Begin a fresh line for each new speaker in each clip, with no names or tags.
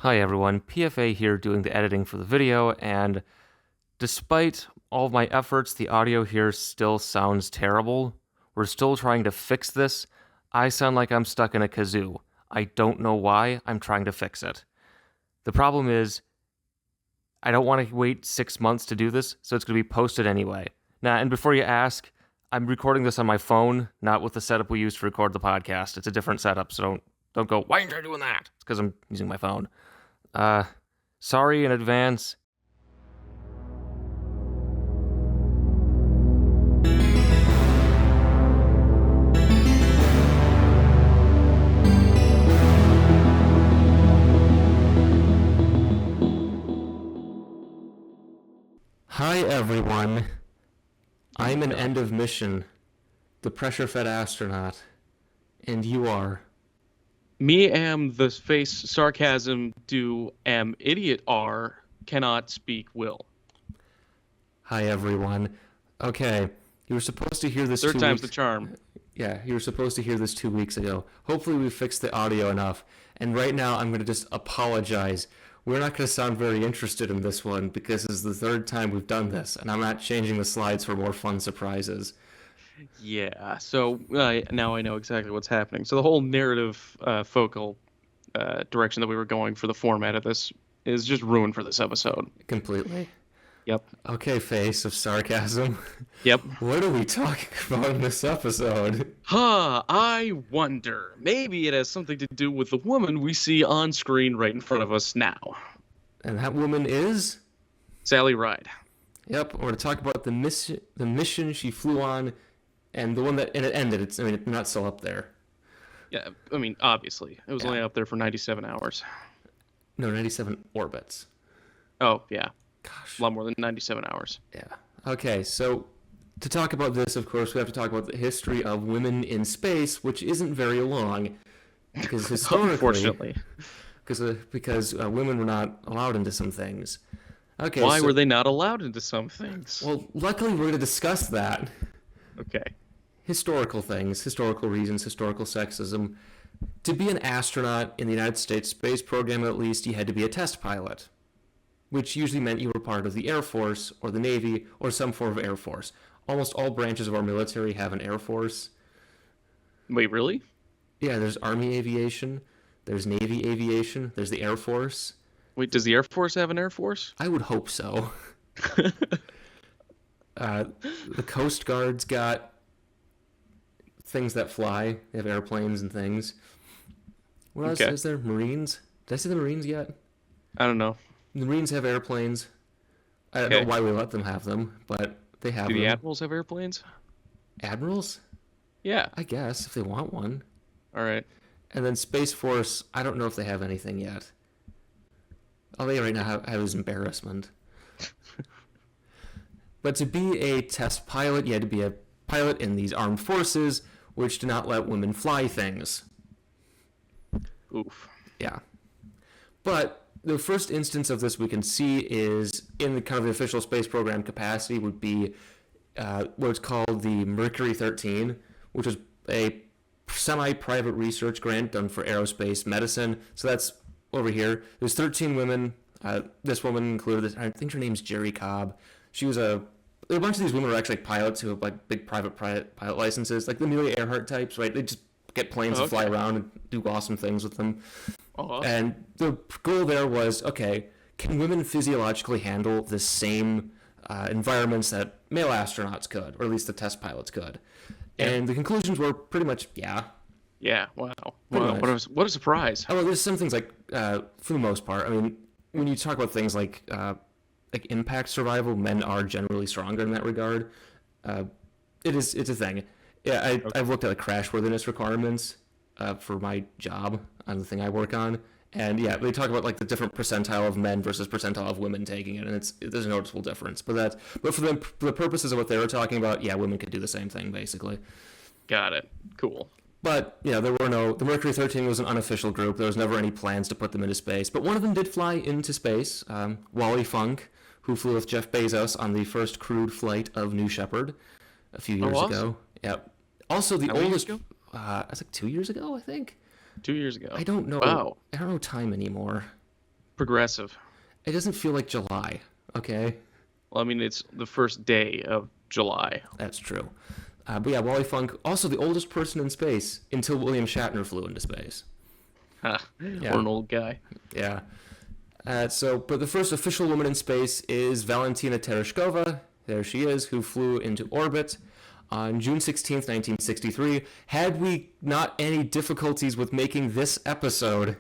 Hi everyone, PFA here doing the editing for the video, and despite all of my efforts, the audio here still sounds terrible. We're still trying to fix this. I sound like I'm stuck in a kazoo. I don't know why. I'm trying to fix it. The problem is, I don't want to wait 6 months to do this, so it's going to be posted anyway. Now, and before you ask, I'm recording this on my phone, not with the setup we used to record the podcast. It's a different setup, so don't go, why aren't you doing that? It's because I'm using my phone. Sorry in advance. Hi everyone. I'm an end of mission, the pressure-fed astronaut, and you are.
Me am the face sarcasm do am idiot are cannot speak will.
Hi everyone. Okay, you were supposed to hear this
Third
2
time's
weeks.
the charm.
Yeah, you were supposed to hear this 2 weeks ago. Hopefully we fixed the audio enough. And right now I'm going to just apologize. We're not going to sound very interested in this one because it's the third time we've done this, and I'm not changing the slides for more fun surprises.
Yeah, so now I know exactly what's happening. So the whole narrative focal direction that we were going for the format of this is just ruined for this episode.
Completely.
Yep.
Okay, face of sarcasm.
Yep.
What are we talking about in this episode?
I wonder. Maybe it has something to do with the woman we see on screen right in front of us now.
And that woman is?
Sally Ride.
Yep, we're going to talk about the mission she flew on, and the one that and it ended. It's not still up there.
Yeah, I mean, obviously. It was only up there for 97 hours.
No, 97 orbits.
Oh, yeah.
Gosh.
A lot more than 97 hours.
Yeah. Okay, so to talk about this, of course, we have to talk about the history of women in space, which isn't very long, because historically,
Unfortunately.
because women were not allowed into some things. Okay.
Why were they not allowed into some things?
Well, luckily, we're going to discuss that.
Okay.
Historical things, historical reasons, historical sexism. To be an astronaut in the United States space program, at least, you had to be a test pilot, which usually meant you were part of the Air Force or the Navy or some form of Air Force. Almost all branches of our military have an Air Force.
Wait, really?
Yeah, there's Army Aviation, there's Navy Aviation, there's the Air Force.
Wait, does the Air Force have an Air Force?
I would hope so. The Coast Guard's got things that fly. They have airplanes and things. What else is there? Marines? Did I say the Marines yet?
I don't know.
The Marines have airplanes. I don't know why we let them have them, but they have them.
Do the Admirals have airplanes?
Admirals?
Yeah.
I guess, if they want one.
All right.
And then Space Force, I don't know if they have anything yet. All they right now have is embarrassment. But to be a test pilot, you had to be a pilot in these armed forces, which do not let women fly things.
Oof.
Yeah. But the first instance of this we can see is in the kind of the official space program capacity would be what's called the Mercury 13, which is a semi-private research grant done for aerospace medicine. So that's over here. There's 13 women. This woman included. I think her name's Jerry Cobb. She was a bunch of these women are actually pilots who have like big private pilot licenses, like the Amelia Earhart types, right? They just get planes and fly around and do awesome things with them.
Uh-huh.
And the goal there was, okay, can women physiologically handle the same environments that male astronauts could, or at least the test pilots could? Yeah. And the conclusions were pretty much, yeah.
Yeah, wow. What a surprise.
Oh, well, there's some things like, for the most part, I mean, when you talk about things like impact survival, men are generally stronger in that regard. It's a thing. Yeah, I've looked at the crashworthiness requirements for my job on the thing I work on, and yeah, they talk about like the different percentile of men versus percentile of women taking it, and there's a noticeable difference. But for the purposes of what they were talking about, yeah, women could do the same thing basically.
Got it. Cool.
But yeah, the Mercury 13 was an unofficial group. There was never any plans to put them into space, but one of them did fly into space. Wally Funk, who flew with Jeff Bezos on the first crewed flight of New Shepard a few years ago. Yep. Also, the oldest. That's like 2 years ago, I think.
2 years ago.
I don't know.
Wow.
I don't know time anymore.
Progressive.
It doesn't feel like July, okay?
Well, I mean, it's the first day of July.
That's true. But yeah, Wally Funk, also the oldest person in space until William Shatner flew into space.
Ha,
Yeah.
What an old guy.
Yeah. But the first official woman in space is Valentina Tereshkova. There she is, who flew into orbit on June 16th, 1963. Had we not any difficulties with making this episode,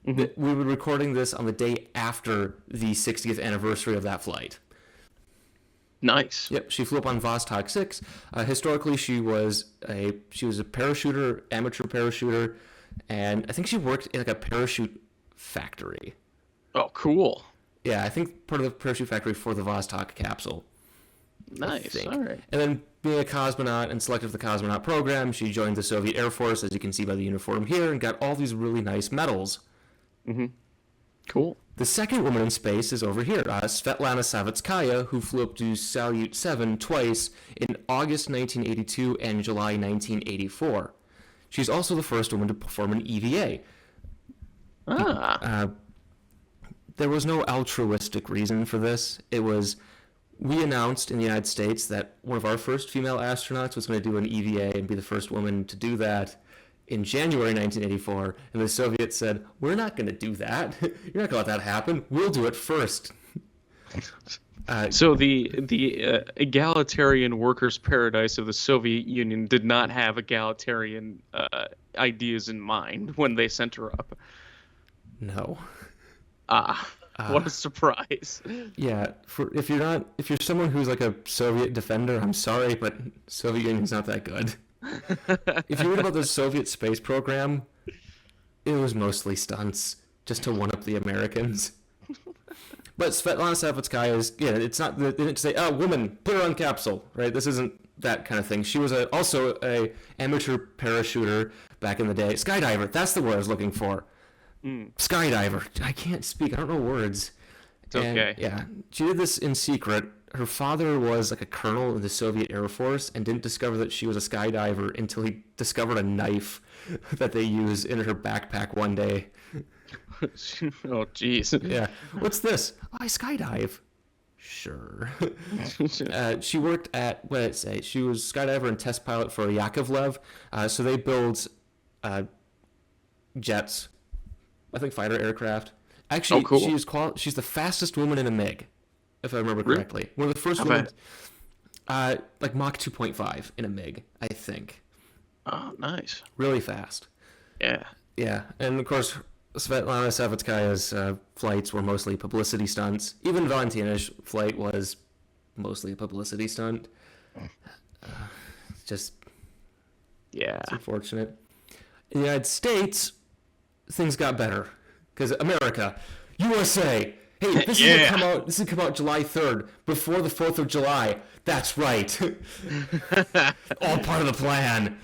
we were recording this on the day after the 60th anniversary of that flight.
Nice.
Yep, she flew up on Vostok 6. Historically, she was a parachuter, amateur parachuter, and I think she worked in like a parachute factory.
Oh, cool.
Yeah, I think part of the parachute factory for the Vostok capsule.
Nice. All right.
And then being a cosmonaut and selected for the cosmonaut program, she joined the Soviet Air Force, as you can see by the uniform here, and got all these really nice medals.
Mm-hmm. Cool.
The second woman in space is over here, Svetlana Savitskaya, who flew up to Salyut 7 twice in August 1982 and July 1984. She's also the first woman to perform an EVA. There was no altruistic reason for this. We announced in the United States that one of our first female astronauts was going to do an EVA and be the first woman to do that in January 1984, and the Soviets said, we're not going to do that. You're not going to let that happen. We'll do it first.
So the egalitarian workers' paradise of the Soviet Union did not have egalitarian ideas in mind when they sent her up.
No.
What a surprise.
Yeah, if you're someone who's like a Soviet defender, I'm sorry, but Soviet Union's not that good. If you read about the Soviet space program, it was mostly stunts just to one up the Americans. But Svetlana Savitskaya is, it's not, they didn't say, oh, woman, put her on capsule, right? This isn't that kind of thing. She was also a amateur parachuter back in the day. Skydiver, that's the word I was looking for. Skydiver. I can't speak. I don't know words.
It's okay.
Yeah. She did this in secret. Her father was like a colonel in the Soviet Air Force and didn't discover that she was a skydiver until he discovered a knife that they use in her backpack one day.
Oh, jeez.
Yeah. What's this? Oh, I skydive. Sure. She worked at, what did it say? She was skydiver and test pilot for Yakovlev. So they build jets, I think fighter aircraft. Actually,
cool.
She's the fastest woman in a MiG, if I remember correctly. Really? One of the first women, like Mach 2.5 in a MiG, I think.
Oh, nice.
Really fast.
Yeah.
Yeah, and of course, Svetlana Savitskaya's flights were mostly publicity stunts. Even Valentina's flight was mostly a publicity stunt. It's unfortunate. In the United States, things got better. Because America, USA, hey, this is gonna come out July 3rd, before the 4th of July. That's right. All part of the plan.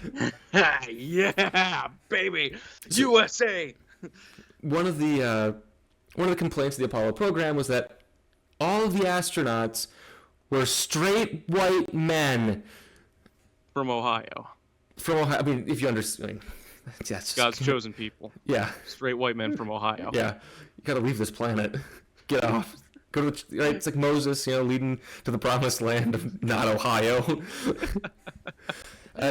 Yeah, baby. USA.
One of the complaints of the Apollo program was that all of the astronauts were straight white men
from Ohio.
I mean, if you understand. Yes.
God's chosen people.
Yeah.
Straight white men from Ohio.
Yeah. You gotta leave this planet. Get off. Go to right. It's like Moses, leading to the promised land of not Ohio.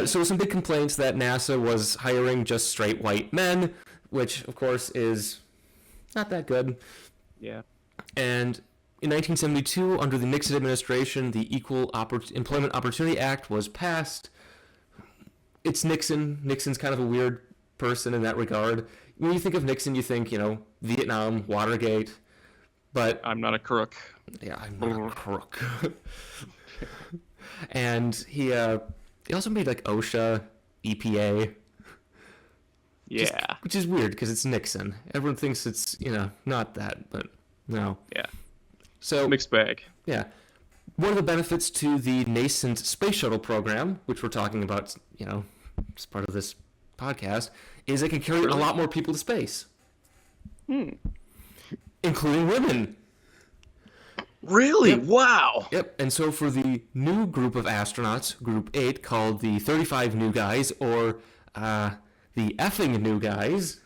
So some big complaints that NASA was hiring just straight white men, which of course is not that good.
Yeah.
And in 1972, under the Nixon administration, the Equal Employment Opportunity Act was passed. It's Nixon. Nixon's kind of a weird person in that regard. When you think of Nixon, you think, Vietnam, Watergate, but...
I'm not a crook.
Yeah, I'm not a crook. And he also made, like, OSHA, EPA.
Yeah.
Which is weird, because it's Nixon. Everyone thinks it's, not that, but no.
Yeah.
So...
Mixed bag.
Yeah. One of the benefits to the nascent space shuttle program, which we're talking about, as part of this podcast, is it can carry a lot more people to space. Including women.
Really?
Yep.
Wow.
Yep. And so for the new group of astronauts, Group 8, called the 35 New Guys, or the effing New Guys,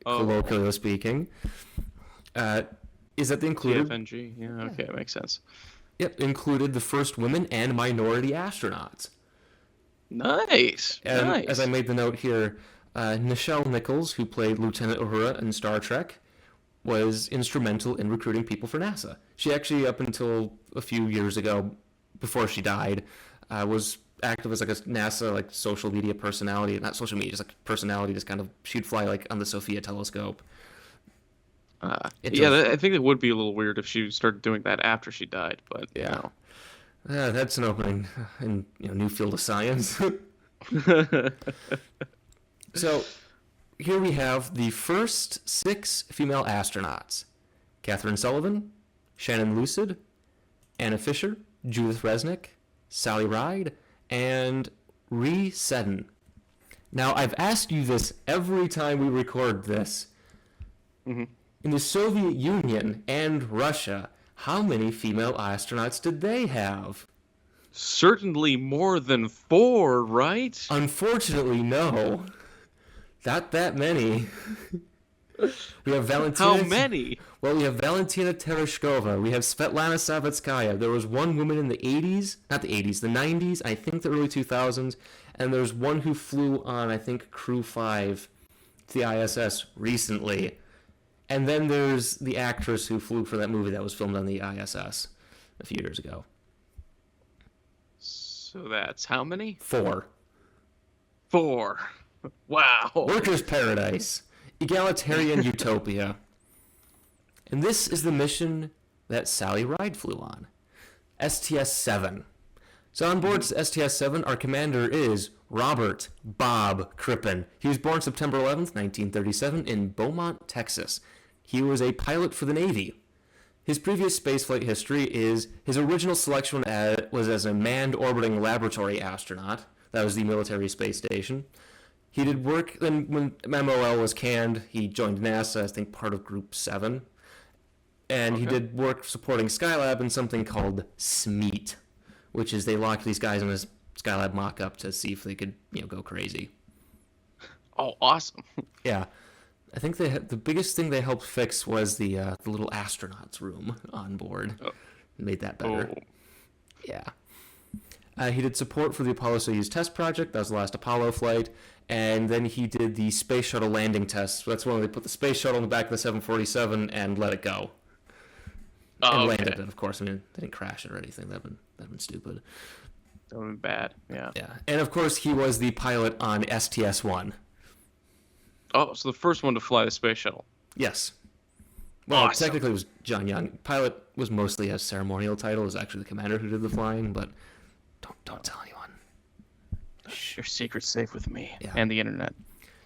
colloquially speaking, is that they included...
TFNG, yeah, okay, that makes sense.
Yep, included the first women and minority astronauts.
Nice,
And
nice.
as I made the note here, Nichelle Nichols, who played Lieutenant Uhura in Star Trek, was instrumental in recruiting people for NASA. She actually, up until a few years ago, before she died, was active as like a NASA like social media personality, not social media, just like personality. Just kind of, she'd fly like on the Sophia telescope.
Yeah, I think it would be a little weird if she started doing that after she died, but
yeah, that's an opening in new field of science. So here we have the first 6 female astronauts: Catherine Sullivan, Shannon Lucid, Anna Fisher, Judith Resnick, Sally Ride, and Rhee Seddon. Now, I've asked you this every time we record this.
Mm-hmm.
In the Soviet Union and Russia, how many female astronauts did they have?
Certainly more than 4, right?
Unfortunately, no. Not that many. We have
How many?
Well, we have Valentina Tereshkova. We have Svetlana Savitskaya. There was one woman in the 80s, not the 80s, the 90s, I think the early 2000s, and there's one who flew on, I think, Crew 5 to the ISS recently. And then there's the actress who flew for that movie that was filmed on the ISS a few years ago.
So that's how many?
4.
4. Wow.
Workers' paradise. Egalitarian utopia. And this is the mission that Sally Ride flew on. STS-7. So on board STS-7, our commander is Robert Bob Crippen. He was born September 11th, 1937 in Beaumont, Texas. He was a pilot for the Navy. His previous spaceflight history is his original selection was as a manned orbiting laboratory astronaut. That was the military space station. He did work, then when MOL was canned, he joined NASA, I think part of Group 7. And he did work supporting Skylab in something called SMEET, which is they locked these guys in a Skylab mock-up to see if they could, go crazy.
Oh, awesome.
Yeah. I think the biggest thing they helped fix was the little astronauts room on board. Oh. Made that better. Oh. Yeah. He did support for the Apollo-Soyuz test project. That was the last Apollo flight. And then he did the space shuttle landing test. That's when they put the space shuttle in the back of the 747 and let it go. And landed it, of course. I mean, they didn't crash it or anything. That'd been stupid.
That would have been bad, yeah.
Yeah. And, of course, he was the pilot on STS-1.
Oh, so the first one to fly the space shuttle.
Yes. Well,
awesome.
Technically it was John Young. Pilot was mostly a ceremonial title. It was actually the commander who did the flying, but don't tell anyone.
Your secret's safe with me and the internet.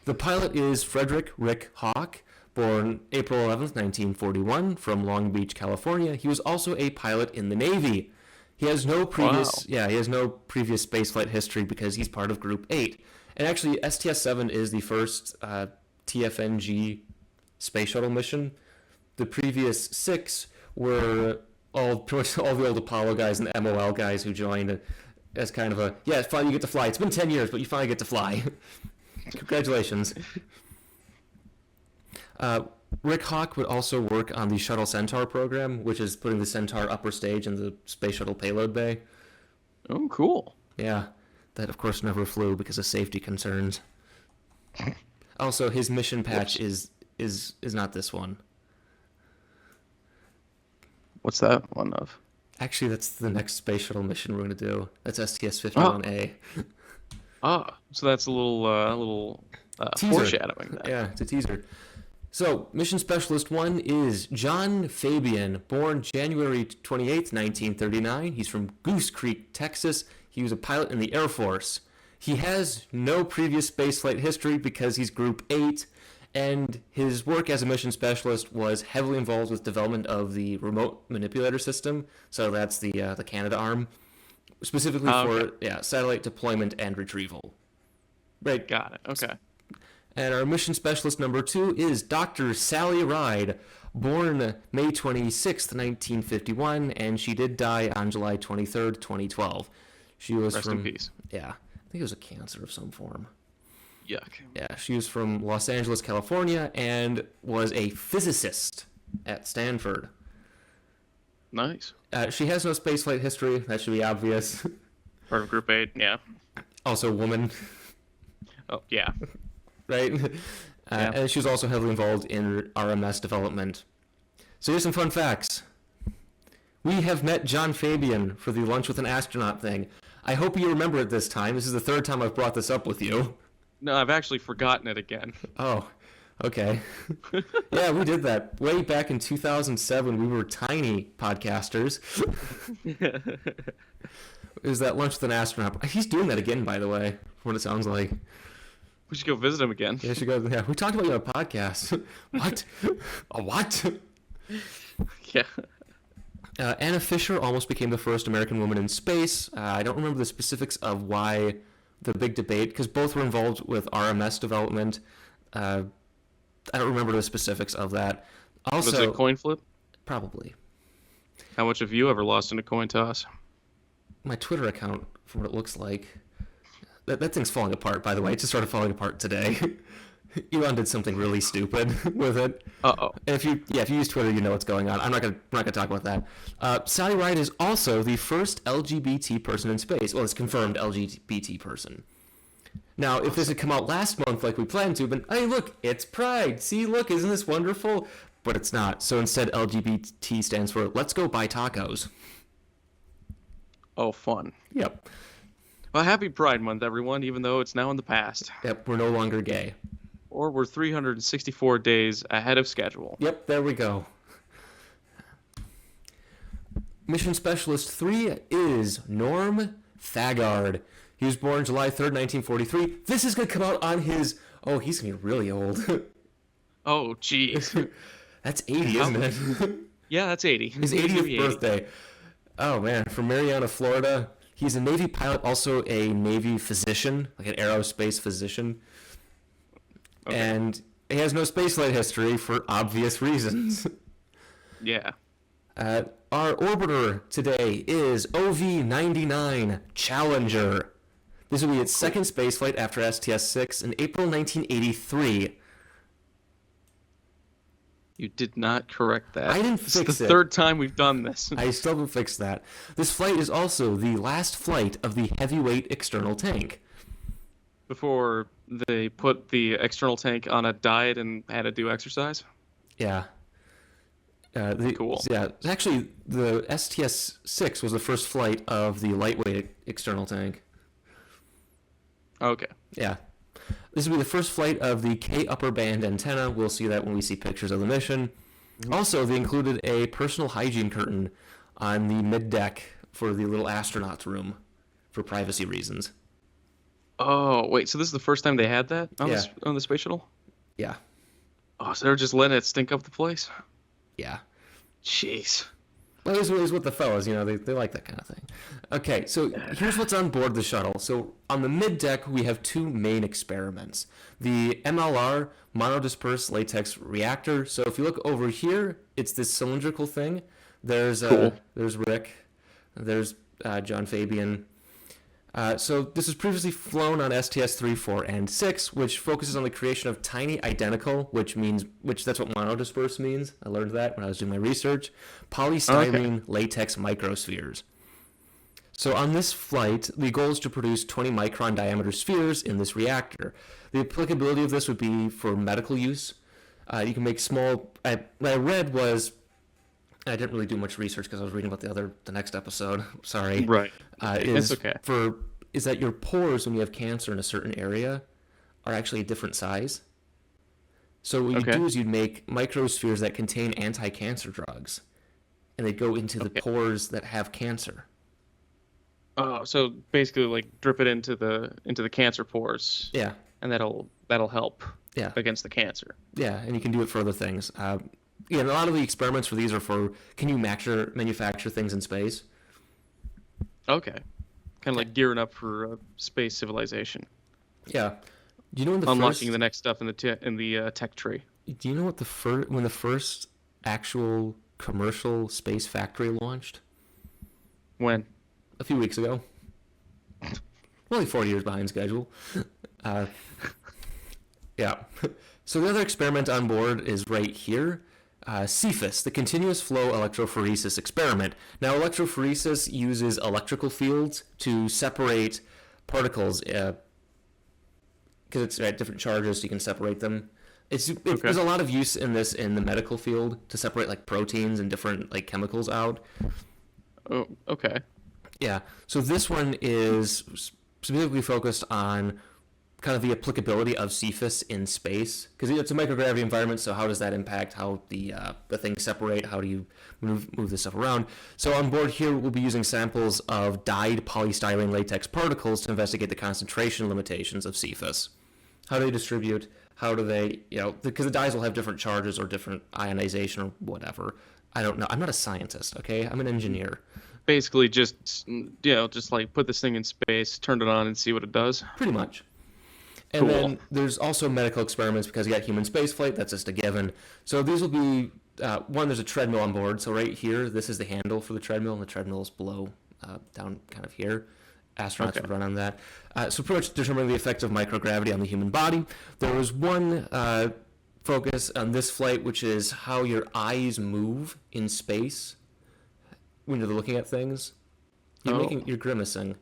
The pilot is Frederick Rick Hawk, born April 11th, 1941, from Long Beach, California. He was also a pilot in the Navy. He has no previous spaceflight history because he's part of Group 8. And actually, STS-7 is the first TFNG space shuttle mission. The previous 6 were pretty much all the old Apollo guys and the MOL guys who joined as kind of finally you get to fly. It's been 10 years, but you finally get to fly. Congratulations. Rick Hawk would also work on the Shuttle Centaur program, which is putting the Centaur upper stage in the Space Shuttle payload bay.
Oh, cool.
Yeah. That, of course, never flew because of safety concerns. Also, his mission patch is not this one.
What's that one of?
Actually, that's the next space shuttle mission we're going to do. That's STS-51A.
So that's a little foreshadowing. That.
Yeah, it's a teaser. So, Mission Specialist 1 is John Fabian, born January 28th, 1939. He's from Goose Creek, Texas. He was a pilot in the Air Force. He has no previous spaceflight history because he's Group 8, and his work as a mission specialist was heavily involved with development of the remote manipulator system. So that's the Canada arm, specifically for satellite deployment and retrieval. Right.
Got it. Okay.
And our mission specialist number 2 is Dr. Sally Ride, born May 26th, 1951, and she did die on July 23rd, 2012. She was
Rest in peace.
Yeah, I think it was a cancer of some form.
Yuck.
Yeah, she was from Los Angeles, California, and was a physicist. at Stanford.
Nice.
She has no spaceflight history. That should be obvious.
Part of Group 8, yeah.
Also, woman.
Oh, yeah.
Right?
Yeah.
And she was also heavily involved in RMS development. So here's some fun facts. We have met John Fabian for the Lunch with an Astronaut thing. I hope you remember it this time. This is the third time I've brought this up with you.
No, I've actually forgotten it again.
Oh, okay. Yeah, we did that way back in 2007. We were tiny podcasters. It was that Lunch with an Astronaut. He's doing that again, by the way, from what it sounds like.
We should go visit him again.
Yeah, yeah, we talked about you on a podcast. What? A what?
Yeah.
Anna Fisher almost became the first American woman in space. I don't remember the specifics of why the big debate, because both were involved with RMS development. I don't remember the specifics of that. Also,
was it a coin flip?
Probably.
How much have you ever lost in a coin toss?
My Twitter account, from what it looks like. That thing's falling apart, by the way. It just started falling apart today. Elon did something really stupid with it.
Uh-oh.
If you use Twitter, you know what's going on. We're not gonna talk about that. Sally Ride is also the first LGBT person in space. Well, it's confirmed LGBT person. Now, if this had come out last month like we planned to, but hey, look, it's Pride. See, look, isn't this wonderful? But it's not. So instead, LGBT stands for Let's Go Buy Tacos.
Oh, fun.
Yep.
Well, happy Pride Month, everyone, even though it's now in the past.
Yep, we're no longer gay.
Or we're 364 days ahead of schedule.
Yep, there we go. Mission Specialist 3 is Norm Thagard. He was born July 3rd, 1943. This is going to come out on his... Oh, he's going to be really old.
Oh, jeez.
That's 80, isn't it?
Yeah, that's 80.
His 80th birthday. Oh, man. From Mariana, Florida. He's a Navy pilot, also a Navy physician, like an aerospace physician. Okay. And he has no spaceflight history for obvious reasons.
Yeah.
Our orbiter today is OV-99 Challenger. This will be its second spaceflight after STS-6 in April 1983.
You did not correct that.
I didn't fix it.
It's the third time we've done this.
I still haven't fixed that. This flight is also the last flight of the heavyweight external tank.
Before they put the external tank on a diet and had to do exercise?
Yeah.
Cool.
Yeah, actually, the STS-6 was the first flight of the lightweight external tank.
Okay.
Yeah. This will be the first flight of the K upper band antenna. We'll see that when we see pictures of the mission. Mm-hmm. Also, they included a personal hygiene curtain on the mid-deck for the little astronaut's room for privacy reasons.
Oh, wait, so this is the first time they had that on the space shuttle?
Yeah.
Oh, so they're just letting it stink up the place?
Yeah.
Jeez.
Well, it was with the fellas, you know, they like that kind of thing. Okay, so here's what's on board the shuttle. So on the mid-deck, we have two main experiments. The MLR, monodisperse latex reactor. So if you look over here, it's this cylindrical thing. There's Rick. There's John Fabian. So this was previously flown on STS-3, 4, and 6, which focuses on the creation of tiny identical, which that's what monodisperse means. I learned that when I was doing my research. Polystyrene latex microspheres. So on this flight, the goal is to produce 20 micron diameter spheres in this reactor. The applicability of this would be for medical use. You can make small... what I read was... I didn't really do much research because I was reading about the next episode. Sorry.
Right.
It's
okay.
Is that your pores, when you have cancer in a certain area, are actually a different size. So what you do is you'd make microspheres that contain anti-cancer drugs, and they go into the pores that have cancer.
Oh, so basically, like drip it into the cancer pores.
Yeah.
And that'll help.
Yeah.
Against the cancer.
Yeah, and you can do it for other things. Yeah, and a lot of the experiments for these are for, can you manufacture things in space?
Okay. Kind of like gearing up for space civilization.
Yeah. Do you know when
unlocking the next stuff in the tech tree?
Do you know what when the first actual commercial space factory launched?
When?
A few weeks ago. Only 4 years behind schedule. Yeah. So the other experiment on board is right here. CFIS, the Continuous Flow Electrophoresis Experiment. Now, electrophoresis uses electrical fields to separate particles because it's at different charges, so you can separate them. There's a lot of use in this in the medical field to separate like proteins and different like chemicals out.
Oh, okay.
Yeah. So this one is specifically focused on kind of the applicability of CFIS in space, because it's a microgravity environment. So how does that impact how the things separate? How do you move this stuff around? So on board here, we'll be using samples of dyed polystyrene latex particles to investigate the concentration limitations of CFIS. How do they distribute? How do they, because the dyes will have different charges or different ionization or whatever. I don't know. I'm not a scientist, okay? I'm an engineer.
Basically, just like put this thing in space, turn it on, and see what it does.
Pretty much. And then there's also medical experiments because you got human spaceflight. That's just a given. So these will be, one, there's a treadmill on board. So right here, this is the handle for the treadmill, and the treadmill is below, down kind of here. Astronauts would run on that. So pretty much determining the effects of microgravity on the human body. There was one focus on this flight, which is how your eyes move in space when you're looking at things. You're grimacing.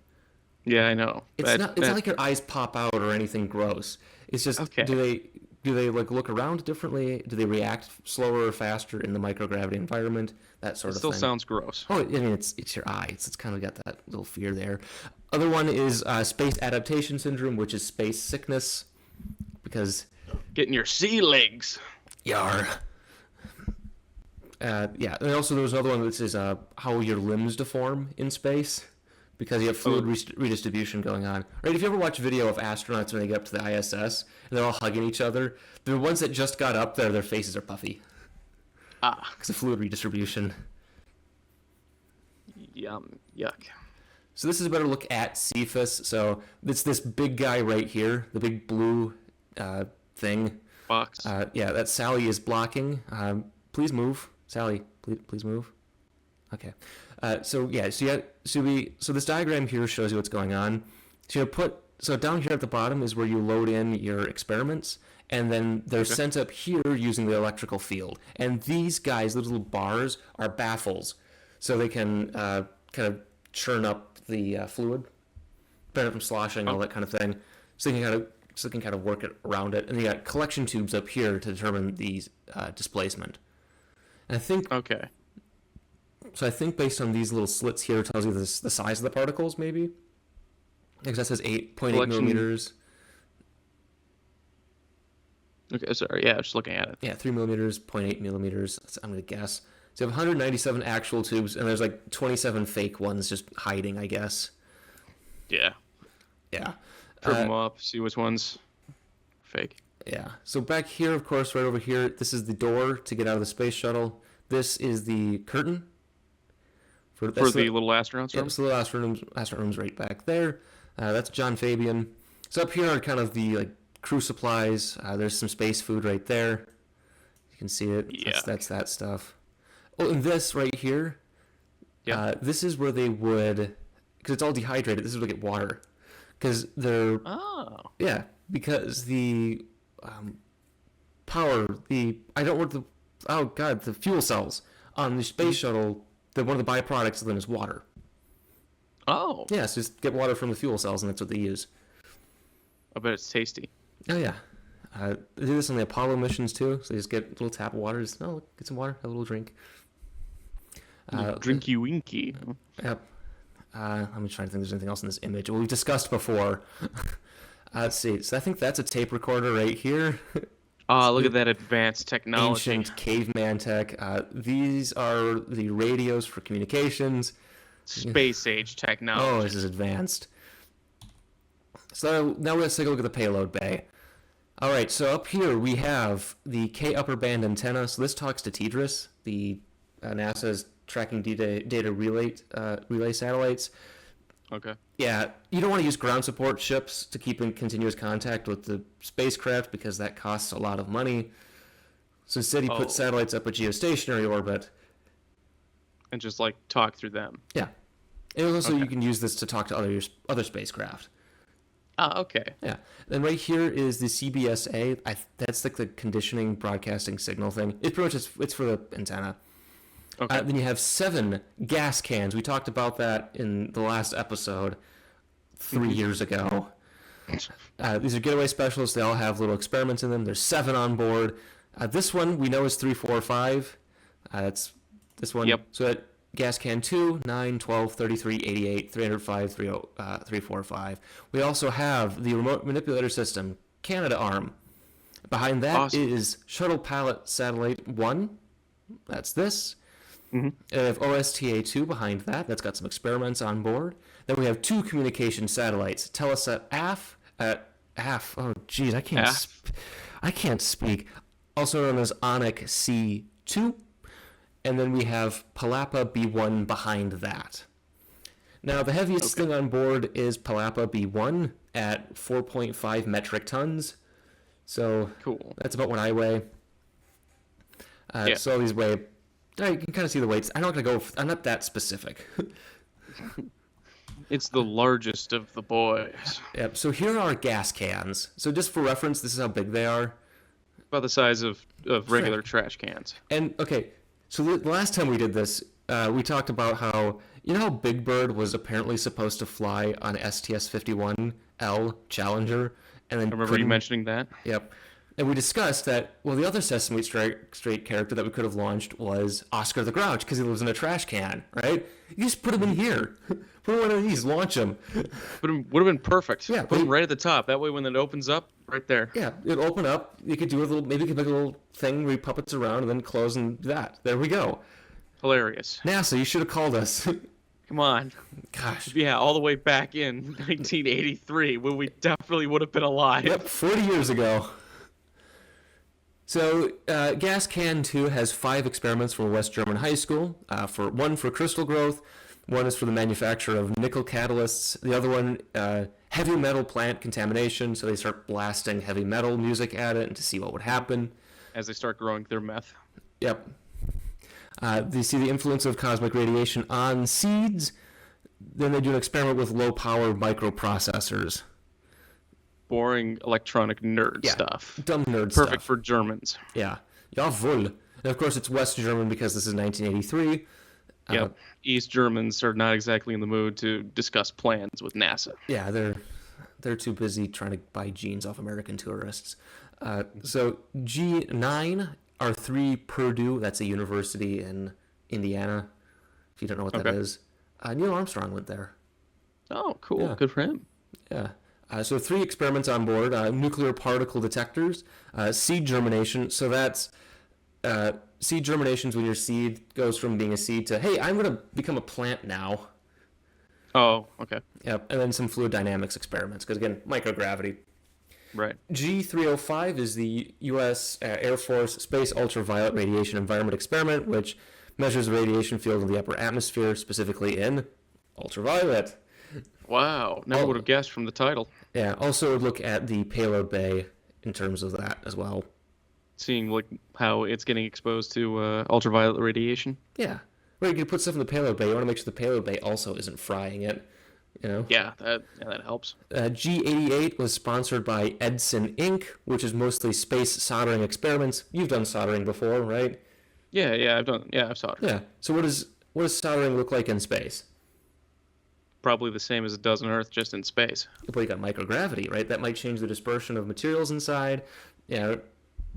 Yeah, I know.
It's not like your eyes pop out or anything gross. It's just do they like look around differently? Do they react slower or faster in the microgravity environment? That sort of thing.
Still sounds gross.
Oh, I mean it's your eye. It's kind of got that little fear there. Other one is space adaptation syndrome, which is space sickness, because
getting your sea legs.
Yar. Yeah, and also there was another one that is how your limbs deform in space, because you have fluid redistribution going on. Right? If you ever watch video of astronauts when they get up to the ISS and they're all hugging each other, the ones that just got up there, their faces are puffy. Because of fluid redistribution.
Yuck.
So this is a better look at CFIS. So it's this big guy right here, the big blue thing.
Box.
Yeah, that Sally is blocking. Please move. Sally, please move. Okay. So this diagram here shows you what's going on. So down here at the bottom is where you load in your experiments, and then they're sent up here using the electrical field. And these guys, those little bars, are baffles, so they can kind of churn up the fluid, prevent it from sloshing, all that kind of thing. So they can kind of work it around it. And you got collection tubes up here to determine the displacement. And I think So I think based on these little slits here, it tells you the size of the particles, maybe. Because that says 8.8 millimeters.
Okay, sorry. Yeah, just looking at it.
Yeah, 3 millimeters, 0.8 millimeters. I'm going to guess. So you have 197 actual tubes, and there's like 27 fake ones just hiding, I guess.
Yeah.
Yeah.
Trip them up, see which one's fake.
Yeah. So back here, of course, right over here, this is the door to get out of the space shuttle. This is the curtain.
For the little astronauts room?
Yeah, so the little astronaut room's right back there. That's John Fabian. So up here are kind of the crew supplies. There's some space food right there. You can see it.
Yeah.
That's that stuff. Oh, and this right here, this is where they would, because it's all dehydrated, this is where they get water. Because they're...
Oh.
Yeah, because the power, the fuel cells on the space shuttle, one of the byproducts of them is water.
Oh.
Yeah, so just get water from the fuel cells, and that's what they use.
I bet it's tasty.
Oh, yeah. They do this on the Apollo missions, too, so they just get a little tap of water, get some water, have a little drink.
Drinky winky.
Yep. I'm trying to think if there's anything else in this image. Well, we've discussed before. Let's see. So I think that's a tape recorder right here.
Look at that advanced technology.
Ancient caveman tech. These are the radios for communications.
Space age technology.
Oh, this is advanced. So now let's take a look at the payload bay. All right, so up here we have the K upper band antenna. So this talks to TDRS, the NASA's tracking data relay satellites.
Okay.
Yeah, you don't want to use ground support ships to keep in continuous contact with the spacecraft because that costs a lot of money. So instead, he put satellites up a geostationary orbit.
And just talk through them.
Yeah, and also you can use this to talk to other spacecraft.
Ah, okay.
Yeah. Then right here is the CBSA. That's like the conditioning broadcasting signal thing. It's pretty much it's for the antenna.
Okay.
Then you have 7 gas cans. We talked about that in the last episode 3 years ago. These are getaway specialists. They all have little experiments in them. There's 7 on board. This one we know is 345. That's this one.
Yep.
So that gas can 2, 9, 12, 33, 88, 305, 345. We also have the remote manipulator system, Canadarm. Behind that is Shuttle Pallet Satellite 1. That's this.
Mm-hmm.
And we have OSTA-2 behind that. That's got some experiments on board. Then we have 2 communication satellites, Telesat AF. Oh, geez, I can't speak. Also known as Onyx C2. And then we have Palapa B1 behind that. Now, the heaviest thing on board is Palapa B1 at 4.5 metric tons. So
cool.
That's about what I weigh. So these weigh. You can kind of see the weights. I'm not that specific.
It's the largest of the boys.
Yep. So here are gas cans. So just for reference, this is how big they are.
About the size of regular trash cans.
And okay, so the last time we did this, we talked about how Big Bird was apparently supposed to fly on STS-51L Challenger, and then
I remember you mentioning that.
Yep. And we discussed that, well, the other Sesame Street character that we could have launched was Oscar the Grouch, because he lives in a trash can, right? You just put him in here. Put him in one of these, launch him.
Would have been perfect.
Yeah,
Put him right at the top. That way when it opens up, right there.
Yeah, it'll open up. You could do maybe you could make a little thing where he puppets around and then close and that. There we go.
Hilarious.
NASA, you should have called us.
Come on.
Gosh.
Yeah, all the way back in 1983, when we definitely would have been alive.
Yep, 40 years ago. So, Gas Can 2 has 5 experiments from a West German high school. One for crystal growth, one is for the manufacture of nickel catalysts, the other one, heavy metal plant contamination, so they start blasting heavy metal music at it and to see what would happen.
As they start growing their meth.
Yep. They see the influence of cosmic radiation on seeds. Then they do an experiment with low-power microprocessors.
Boring electronic nerd stuff.
Dumb nerd stuff.
Perfect for Germans.
Yeah. Jawohl. And of course, it's West German because this is 1983.
Yep. East Germans are not exactly in the mood to discuss plans with NASA.
Yeah, they're too busy trying to buy jeans off American tourists. So G9 are 3 Purdue. That's a university in Indiana. If you don't know what that is, Neil Armstrong went there.
Oh, cool.
Yeah.
Good for him.
Yeah. So 3 experiments on board, nuclear particle detectors, seed germination. So that's seed germinations when your seed goes from being a seed to, hey, I'm going to become a plant now.
Oh, okay.
Yep. And then some fluid dynamics experiments, because again, microgravity.
Right.
G305 is the U.S. Air Force Space Ultraviolet Radiation Environment Experiment, which measures the radiation field in the upper atmosphere, specifically in ultraviolet.
Wow, never would have guessed from the title.
Yeah, also look at the payload bay in terms of that as well.
Seeing like how it's getting exposed to ultraviolet radiation.
Yeah, well, you can put stuff in the payload bay. You want to make sure the payload bay also isn't frying it.
Yeah, that helps.
G88 was sponsored by Edson Inc., which is mostly space soldering experiments. You've done soldering before, right?
Yeah, I've soldered.
Yeah. So what does soldering look like in space?
Probably the same as it does on Earth, just in space.
Well, you got microgravity, right? That might change the dispersion of materials inside. The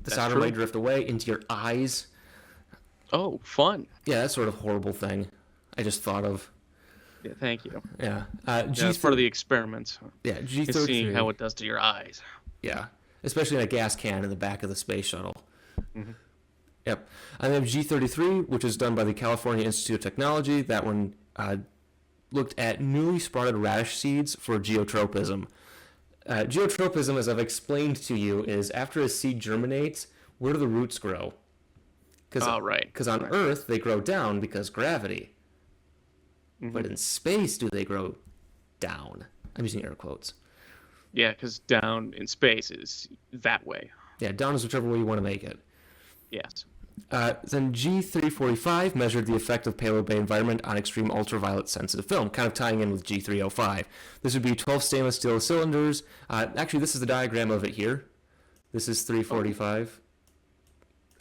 solder might drift away into your eyes.
Oh, fun.
Yeah, that sort of horrible thing I just thought of.
Yeah, thank you.
Yeah.
That's part of the experiments.
Yeah, G33.
Is seeing how it does to your eyes.
Yeah, especially in a gas can in the back of the space shuttle.
Mm-hmm.
Yep. And then G33, which is done by the California Institute of Technology. That one looked at newly sprouted radish seeds for geotropism. Geotropism, as I've explained to you, is after a seed germinates, where do the roots grow? Because on Earth, they grow down because gravity. Mm-hmm. But in space, do they grow down? I'm using air quotes.
Yeah, because down in space is that way.
Yeah, down is whichever way you want to make it.
Yes.
Then G345 measured the effect of payload bay environment on extreme ultraviolet sensitive film, kind of tying in with G305. This would be 12 stainless steel cylinders. Actually, this is the diagram of it here. This is 345.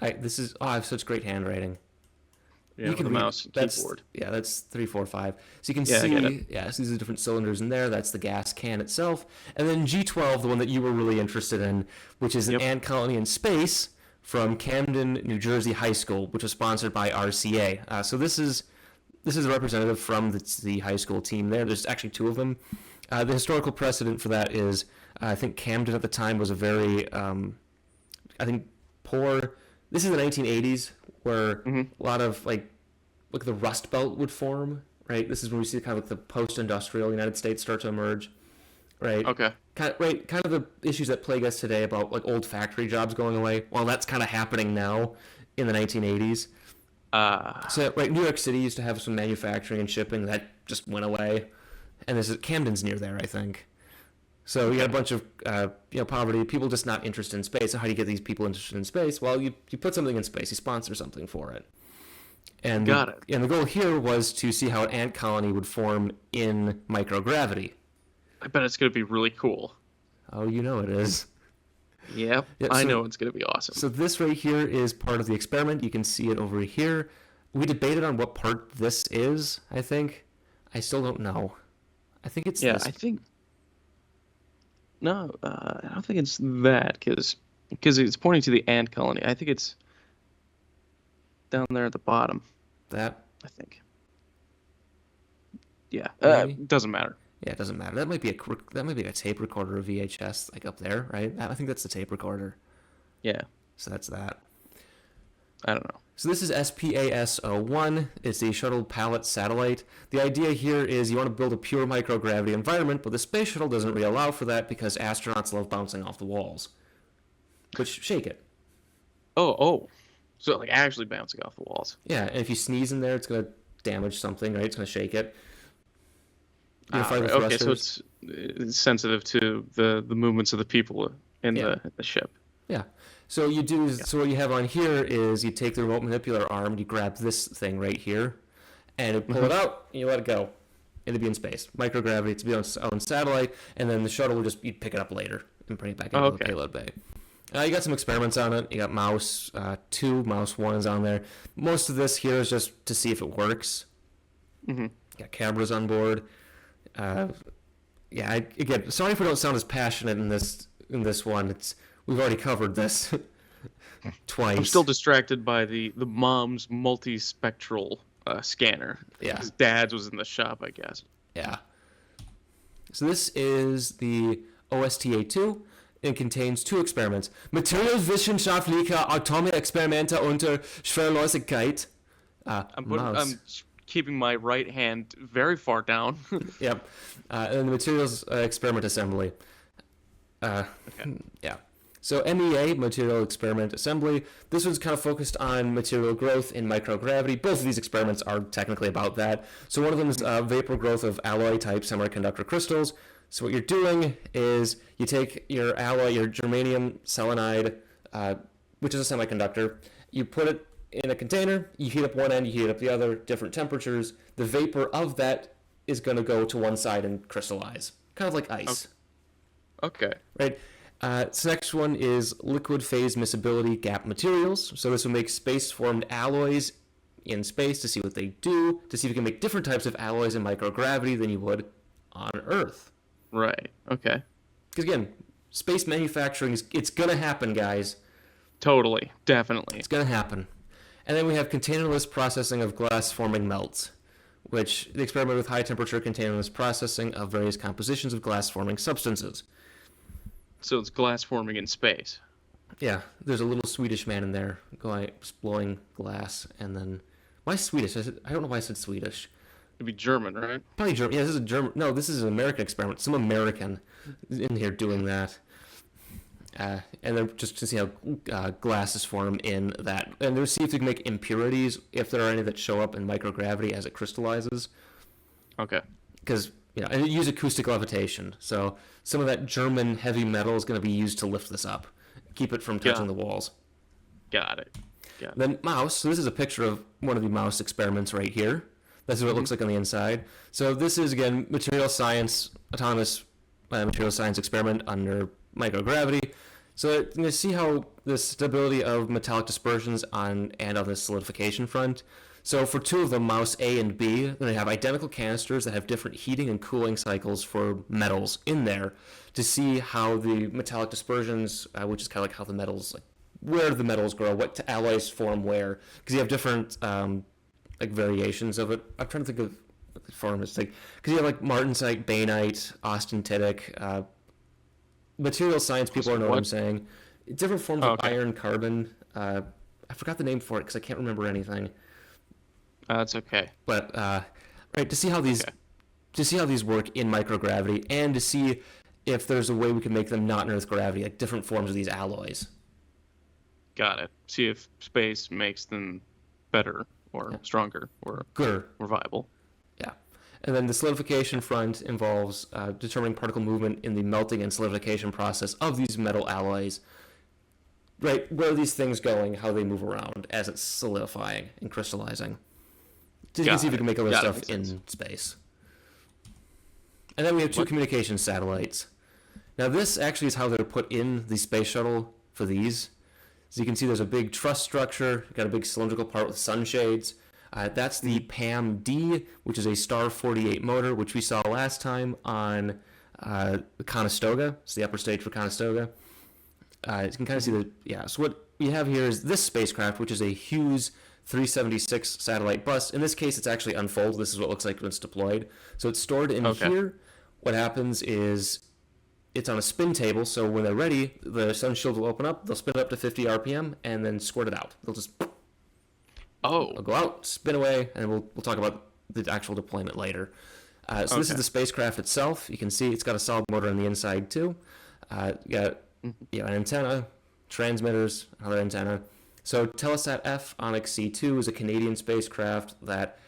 I have such great handwriting.
Yeah, the mouse and keyboard.
Yeah, that's 345. So you can see, so these are different cylinders in there. That's the gas can itself. And then G12, the one that you were really interested in, which is an ant colony in space from Camden, New Jersey High School, which was sponsored by RCA. So this is a representative from the high school team there. There's actually two of them. The historical precedent for that is, I think Camden at the time was a very, poor. This is the 1980s, where a lot of like the Rust Belt would form, right? This is when we see kind of like the post-industrial United States start to emerge, right?
Okay.
Kind of the issues that plague us today about like old factory jobs going away. Well, that's kind of happening now in the 1980s. So New York City used to have some manufacturing and shipping that just went away, and Camden's near there, I think. So you got a bunch of poverty, people just not interested in space. So how do you get these people interested in space? Well, you put something in space, you sponsor something for it. And
Got it.
And the goal here was to see how an ant colony would form in microgravity.
I bet it's going to be really cool.
Oh, you know it is.
Yep, I know it's going to be awesome.
So this right here is part of the experiment. You can see it over here. We debated on what part this is, I think. I still don't know. I think it's this.
I think... No, I don't think it's that, because it's pointing to the ant colony. I think it's down there at the bottom.
That?
I think. Yeah, doesn't matter.
Yeah, it doesn't matter. That might be a tape recorder or VHS, like up there, right? I think that's the tape recorder.
Yeah.
So that's that.
I don't know.
So this is STS-7. It's the shuttle pallet satellite. The idea here is you want to build a pure microgravity environment, but the space shuttle doesn't really allow for that because astronauts love bouncing off the walls, which shake it.
Oh. So like actually bouncing off the walls.
Yeah, and if you sneeze in there, it's going to damage something, right? It's going to shake it.
Right. Okay, so it's sensitive to the movements of the people in the ship.
Yeah. So So what you have on here is you take the remote manipulator arm, you grab this thing right here, and you pull it out, and you let it go. It'll be in space. Microgravity, to be on its own satellite, and then the shuttle will just pick it up later and bring it back into the payload bay. You got some experiments on it. You got mouse 2, mouse 1 is on there. Most of this here is just to see if it works.
Mm-hmm.
Got cameras on board. Again, sorry if we don't sound as passionate in this one. We've already covered this twice.
I'm still distracted by the mom's multispectral scanner.
Yeah.
His dad's was in the shop, I guess.
Yeah. So this is the OSTA-2. It contains 2 experiments. Materialwissenschaftliche Atomexperimente unter Schwerelosigkeit.
I'm keeping my right hand very far down.
Yep. And the materials experiment assembly.
Okay.
Yeah. So MEA, material experiment assembly, this one's kind of focused on material growth in microgravity. Both of these experiments are technically about that. So one of them is vapor growth of alloy-type semiconductor crystals. So what you're doing is you take your alloy, your germanium selenide, which is a semiconductor, you put it in a container, you heat up one end, you heat up the other, different temperatures. The vapor of that is going to go to one side and crystallize, kind of like ice.
Okay.
Right. So next one is liquid phase miscibility gap materials. So this will make space-formed alloys in space to see what they do, to see if you can make different types of alloys in microgravity than you would on Earth.
Right. Okay.
Because again, space manufacturing it's gonna happen, guys.
Totally. Definitely.
It's gonna happen. And then we have containerless processing of glass-forming melts, which the experiment with high-temperature containerless processing of various compositions of glass-forming substances.
So it's glass forming in space.
Yeah, there's a little Swedish man in there blowing glass, and then why Swedish? I don't know why I said Swedish.
It'd be German, right?
Probably German. Yeah, this is a German. No, this is an American experiment. Some American in here doing that, and then just to see how glasses form in that, and to see if they can make impurities, if there are any that show up in microgravity as it crystallizes.
Okay.
Because and use acoustic levitation. So some of that German heavy metal is going to be used to lift this up, keep it from touching the walls.
Got it. Got it.
Then mouse. So this is a picture of one of the mouse experiments right here. This is what it looks like on the inside. So this is, again, material science, autonomous material science experiment under microgravity. So you're going to see how the stability of metallic dispersions on the solidification front. So for two of them, mouse A and B, they have identical canisters that have different heating and cooling cycles for metals in there to see how the metallic dispersions, which is kind of like how the metals, like where the metals grow, what alloys form where, because you have different like variations of it. I'm trying to think of what the form is like, because you have like martensite, bainite, austenitic. Material science people know what I'm saying. Different forms of iron, carbon. I forgot the name for it because I can't remember anything.
That's okay.
But right, to see how these work in microgravity, and to see if there's a way we can make them not in Earth gravity, like different forms of these alloys.
Got it. See if space makes them better or stronger or
gooder
or viable.
Yeah. And then the solidification front involves determining particle movement in the melting and solidification process of these metal alloys. Right, where are these things going, how they move around as it's solidifying and crystallizing. So you can see if we can make all this stuff in space. And then we have two communication satellites. Now this actually is how they're put in the space shuttle for these. So you can see there's a big truss structure, got a big cylindrical part with sunshades. That's the PAM-D, which is a Star 48 motor, which we saw last time on the Conestoga. It's the upper stage for Conestoga. You can kind of see so what we have here is this spacecraft, which is a Hughes 376 satellite bus. In this case, it's actually unfolded. This is what it looks like when it's deployed. So it's stored in here. What happens is it's on a spin table, so when they're ready, the sun shield will open up, they'll spin it up to 50 RPM, and then squirt it out. They'll just it'll go out, spin away, and we'll talk about the actual deployment later. So this is the spacecraft itself. You can see it's got a solid motor on the inside, too. You got an antenna, transmitters, another antenna. So Telesat F Onyx C2 is a Canadian spacecraft that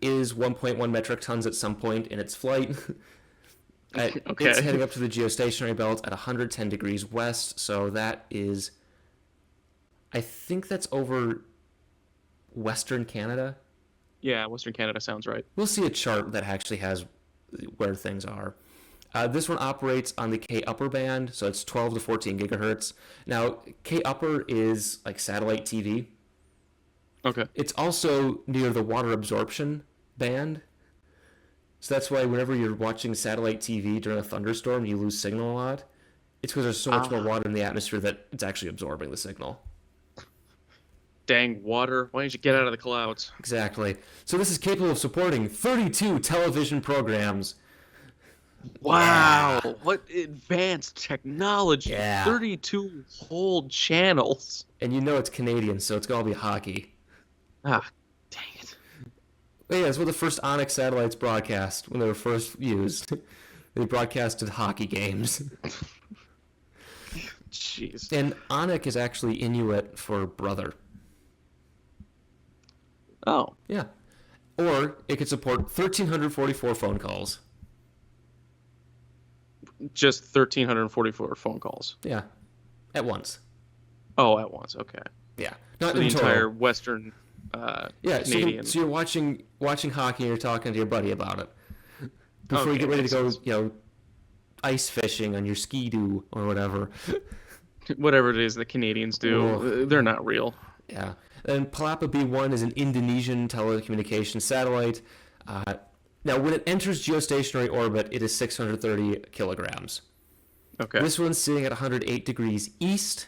is 1.1 metric tons at some point in its flight. It's heading up to the geostationary belt at 110 degrees west, so that is, I think that's over Western Canada.
Yeah, Western Canada sounds right.
We'll see a chart that actually has where things are. This one operates on the K-upper band, so it's 12 to 14 gigahertz. Now, K-upper is like satellite TV.
Okay.
It's also near the water absorption band. So that's why whenever you're watching satellite TV during a thunderstorm, you lose signal a lot. It's because there's so much more water in the atmosphere that it's actually absorbing the signal.
Dang, water. Why don't you get out of the clouds?
Exactly. So this is capable of supporting 32 television programs.
Wow, what advanced technology. 32 whole channels.
And you know it's Canadian, so it's going to be hockey.
Dang it.
But yeah, it's what the first Onyx satellites broadcast when they were first used. They broadcasted hockey games.
Jeez.
And Onyx is actually Inuit for brother.
Oh.
Yeah. Or it could support 1,344 phone calls.
Just 1,344 phone calls?
Yeah. At once.
Oh, at once. Okay.
Yeah.
Not the entire Western Canadian.
So you're watching hockey and you're talking to your buddy about it. Before you get ready to go, ice fishing on your ski-doo or whatever.
Whatever it is that Canadians do, they're not real.
Yeah. And Palapa B1 is an Indonesian telecommunications satellite. Now, when it enters geostationary orbit, it is 630 kilograms.
Okay.
This one's sitting at 108 degrees east.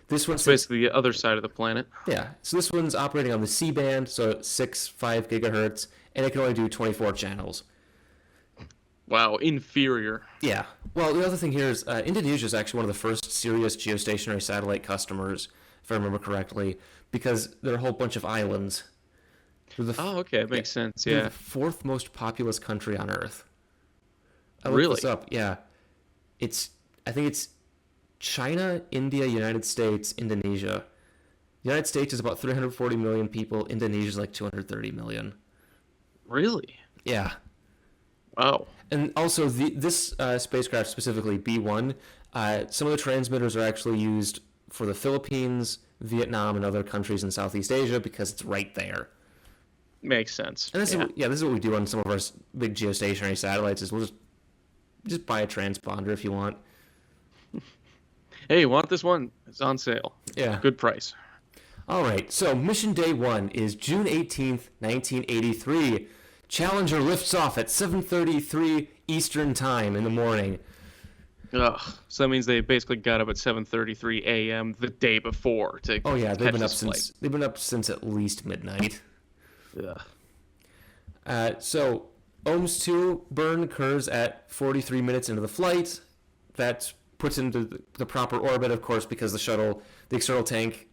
This one's
basically the other side of the planet.
Yeah. So this one's operating on the C-band, so 6.5 gigahertz, and it can only do 24 channels.
Wow, inferior.
Yeah. Well, the other thing here is Indonesia is actually one of the first serious geostationary satellite customers, if I remember correctly, because there are a whole bunch of islands.
Okay, it makes sense, yeah.
They're the fourth most populous country on Earth. I
looked
this up, yeah. I think it's China, India, United States, Indonesia. The United States is about 340 million people. Indonesia is like 230 million.
Really?
Yeah.
Wow.
And also, this spacecraft specifically, B1, some of the transmitters are actually used for the Philippines, Vietnam, and other countries in Southeast Asia because it's right there.
Makes sense.
And this is what we do on some of our big geostationary satellites. Is we'll just buy a transponder if you want.
Hey, you want this one? It's on sale.
Yeah.
Good price.
All right. So mission day 1 is June 18th, 1983. Challenger lifts off at 7:33 Eastern Time in the morning.
Ugh. So that means they basically got up at 7:33 a.m. the day before to
they've
catch
been up
this flight.
they've been up since at least midnight.
Ugh.
So OMS 2 burn occurs at 43 minutes into the flight. That puts into the proper orbit, of course, because the external tank,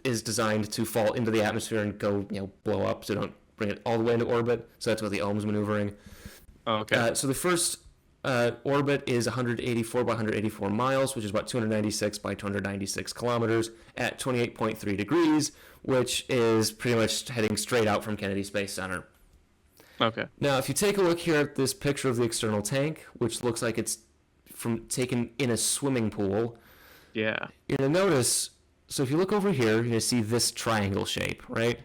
is designed to fall into the atmosphere and go, blow up, so don't bring it all the way into orbit. So that's what the OMS maneuvering.
Okay.
So the first orbit is 184 by 184 miles, which is about 296 by 296 kilometers at 28.3 degrees, which is pretty much heading straight out from Kennedy Space Center.
Okay.
Now, if you take a look here at this picture of the external tank, which looks like it's taken in a swimming pool,
Yeah.
you're going to notice, so if you look over here, you're going to see this triangle shape, right?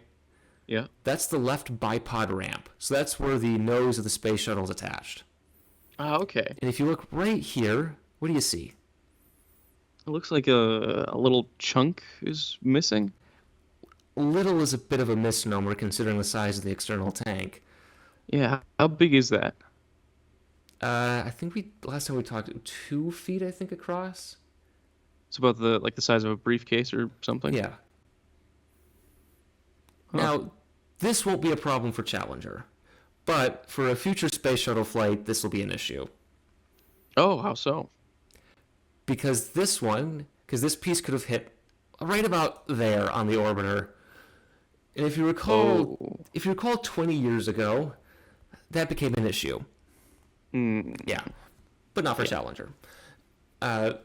Yeah.
That's the left bipod ramp. So that's where the nose of the space shuttle is attached.
Oh, okay.
And if you look right here, what do you see?
It looks like a little chunk is missing.
Little is a bit of a misnomer considering the size of the external tank.
Yeah. How big is that?
I think last time we talked 2 feet, I think, across.
It's about the size of a briefcase or something.
Yeah.
Huh.
Now, this won't be a problem for Challenger, but for a future space shuttle flight, this will be an issue.
Oh, how so?
Because this piece could have hit right about there on the orbiter. And if you recall 20 years ago, that became an issue. Yeah. But not for Challenger. Oh,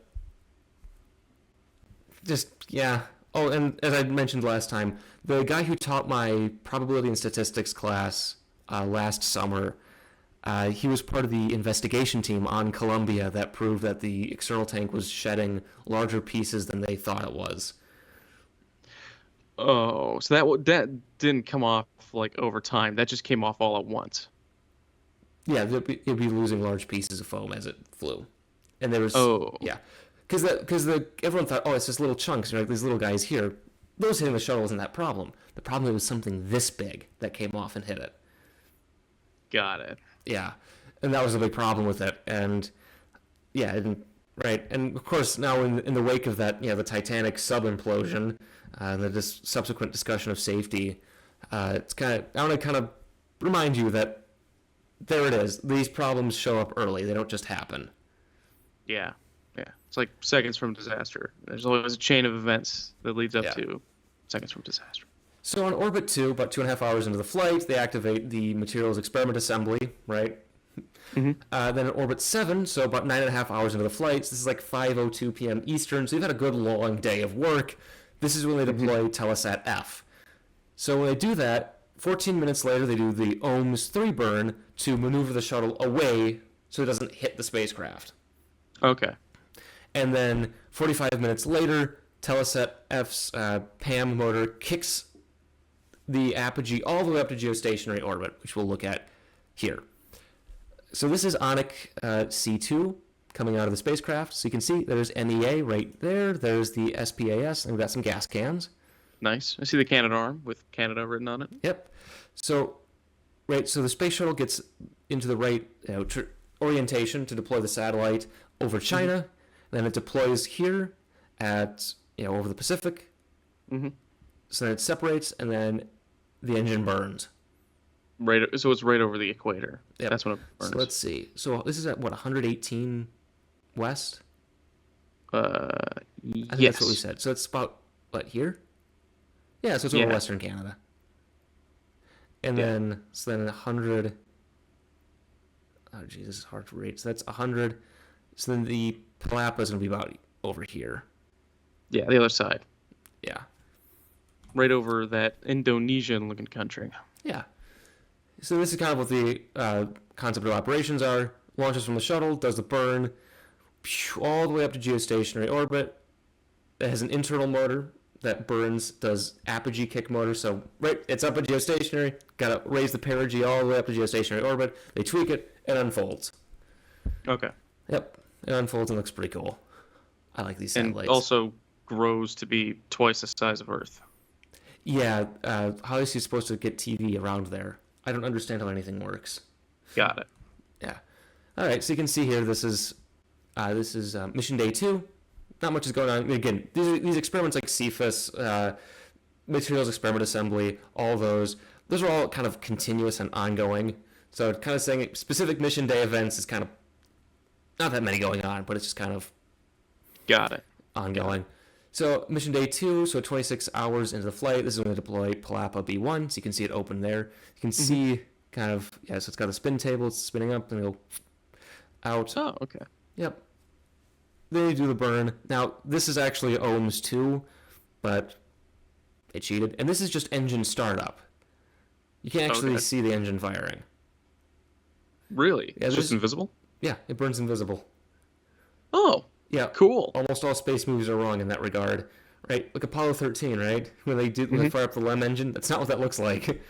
and as I mentioned last time, the guy who taught my probability and statistics class last summer, he was part of the investigation team on Columbia that proved that the external tank was shedding larger pieces than they thought it was.
Oh, so that didn't come off over time. That just came off all at once.
Yeah, it'd be losing large pieces of foam as it flew, and there was because everyone thought, it's just little chunks, these little guys here. Those hitting the shuttle wasn't that problem. The problem was something this big that came off and hit it.
Got it.
Yeah, and that was a big problem with it, and right, and of course now in the wake of that, the Titanic sub implosion, the subsequent discussion of safety, I want to kind of remind you that there it is. These problems show up early; they don't just happen.
Yeah. It's like seconds from disaster. There's always a chain of events that leads up to seconds from disaster.
So on orbit 2, about 2.5 hours into the flight, they activate the materials experiment assembly, right?
Mm-hmm.
Then at orbit 7, so about 9.5 hours into the flight, this is 5:02 p.m. Eastern, so you've had a good long day of work. This is when they deploy Telesat F. So when they do that, 14 minutes later, they do the OMS 3 burn to maneuver the shuttle away so it doesn't hit the spacecraft.
Okay.
And then 45 minutes later, Telesat F's PAM motor kicks the apogee all the way up to geostationary orbit, which we'll look at here. So this is ONIC C2 coming out of the spacecraft. So you can see there's MEA right there. There's the SPAS, and we've got some gas cans.
Nice. I see the Canadarm with Canada written on it.
Yep. So the space shuttle gets into the right orientation to deploy the satellite over China. Mm-hmm. Then it deploys here at over the Pacific.
Mm-hmm.
So then it separates, and then the engine burns.
Right. So it's right over the equator.
Yep.
That's when it burns.
So let's see. So this is at 118 west. I think that's what we said. So it's about here. Yeah. So it's over Western Canada. And then 100. Oh geez, this is hard to rate. So that's 100. So then the Palapa is going to be about over here.
Yeah, the other side.
Yeah.
Right over that Indonesian-looking country.
Yeah. So this is kind of what the concept of operations are. Launches from the shuttle, does the burn, all the way up to geostationary orbit, It has an internal motor that does apogee kick motor. So, right, it's up at geostationary. Got to raise the perigee all the way up to geostationary orbit. They tweak it, it unfolds.
Okay.
Yep, it unfolds and looks pretty cool. I like these satellites.
And also grows to be twice the size of Earth.
Yeah, how is he supposed to get TV around there? I don't understand how anything works.
Got it.
Yeah. All right, so you can see here, this is mission day 2. Not much is going on. Again, these experiments like Cephas, materials experiment assembly, all those are all kind of continuous and ongoing. So kind of saying specific mission day events is kind of not that many going on, but it's just kind of
got it.
Ongoing. So mission day 2, so 26 hours into the flight, this is when they deploy Palapa B1, so you can see it open there. You can see kind of, so it's got a spin table, it's spinning up, and go out.
Oh, okay.
Yep. Then they do the burn. Now, this is actually OMS 2, but it cheated. And this is just engine startup. You can't actually see the engine firing.
Really? Yeah, it's just invisible?
Yeah, it burns invisible.
Oh.
Yeah.
Cool.
Almost all space movies are wrong in that regard. Right? Like Apollo 13, right? When they fire up the LEM engine, that's not what that looks like.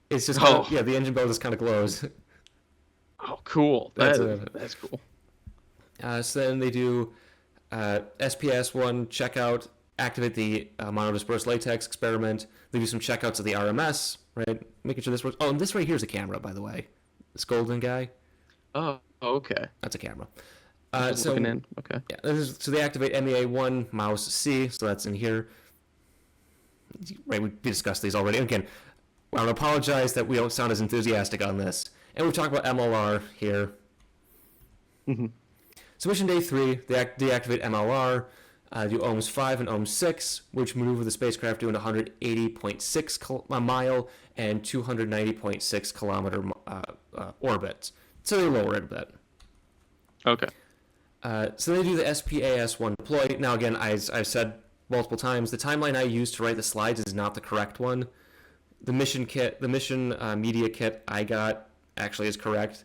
It's just the engine bell just kind of glows.
Oh, cool. That's cool.
So then they do SPS-1 checkout, activate the monodispersed latex experiment. They do some checkouts of the RMS, right? Making sure this works. Oh, and this right here is a camera, by the way. This golden guy.
Oh, okay.
That's a camera.
Looking in. Okay.
Yeah, so they activate MEA-1, mouse C, so that's in here. Right, we discussed these already. Again, I want to apologize that we don't sound as enthusiastic on this. And we've talked about MLR here.
Mm-hmm.
So mission day 3, they deactivate MLR, do OMS 5 and OMS 6, which maneuver the spacecraft doing 180.6 mile and 290.6 kilometer orbits. So they lower it a bit.
Okay.
So they do the SPAS-1 deploy. Now again, as I've said multiple times, the timeline I used to write the slides is not the correct one. The mission media kit I got actually is correct.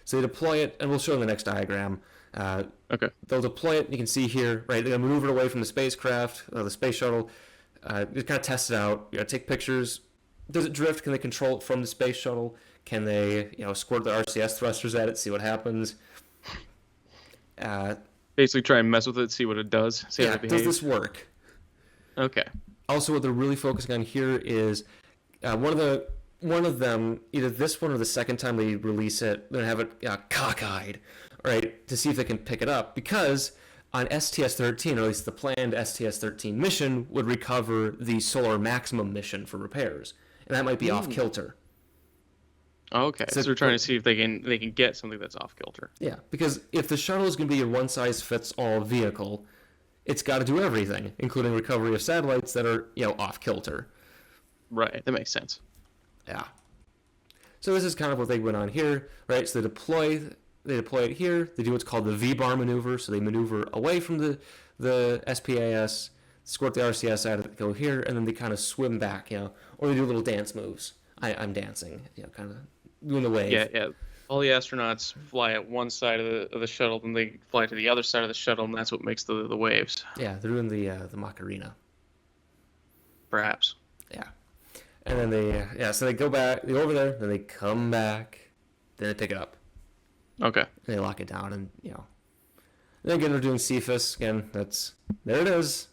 So they deploy it, and we'll show in the next diagram.
Okay.
They'll deploy it. You can see here, right? They're gonna maneuver it away from the spacecraft, the space shuttle. Just kind of test it out. You gotta take pictures. Does it drift? Can they control it from the space shuttle? Can they, squirt the RCS thrusters at it, see what happens?
Basically, try and mess with it, see what it does. See how it behaves.
Does this work?
Okay.
Also, what they're really focusing on here is one of them, either this one or the second time they release it, they're gonna have it cockeyed, right, to see if they can pick it up. Because on STS-13, or at least the planned STS-13 mission, would recover the solar maximum mission for repairs, and that might be off kilter.
Okay, so they're trying to see if they can get something that's off kilter.
Yeah, because if the shuttle is going to be a one-size-fits-all vehicle, it's got to do everything, including recovery of satellites that are, off kilter.
Right, that makes sense.
Yeah. So this is kind of what they went on here, right? So they deploy it here. They do what's called the V-bar maneuver. So they maneuver away from the SPAS, squirt the RCS out of it, go here, and then they kind of swim back, or they do little dance moves. I'm dancing, kind of doing the wave.
Yeah. All the astronauts fly at one side of the shuttle, then they fly to the other side of the shuttle, and that's what makes the waves.
Yeah, they're doing the Macarena.
Perhaps.
Yeah. And then so they go back, they go over there, then they come back, then they pick it up.
Okay.
And they lock it down, and, then again, they're doing Cephas. Again, there it is.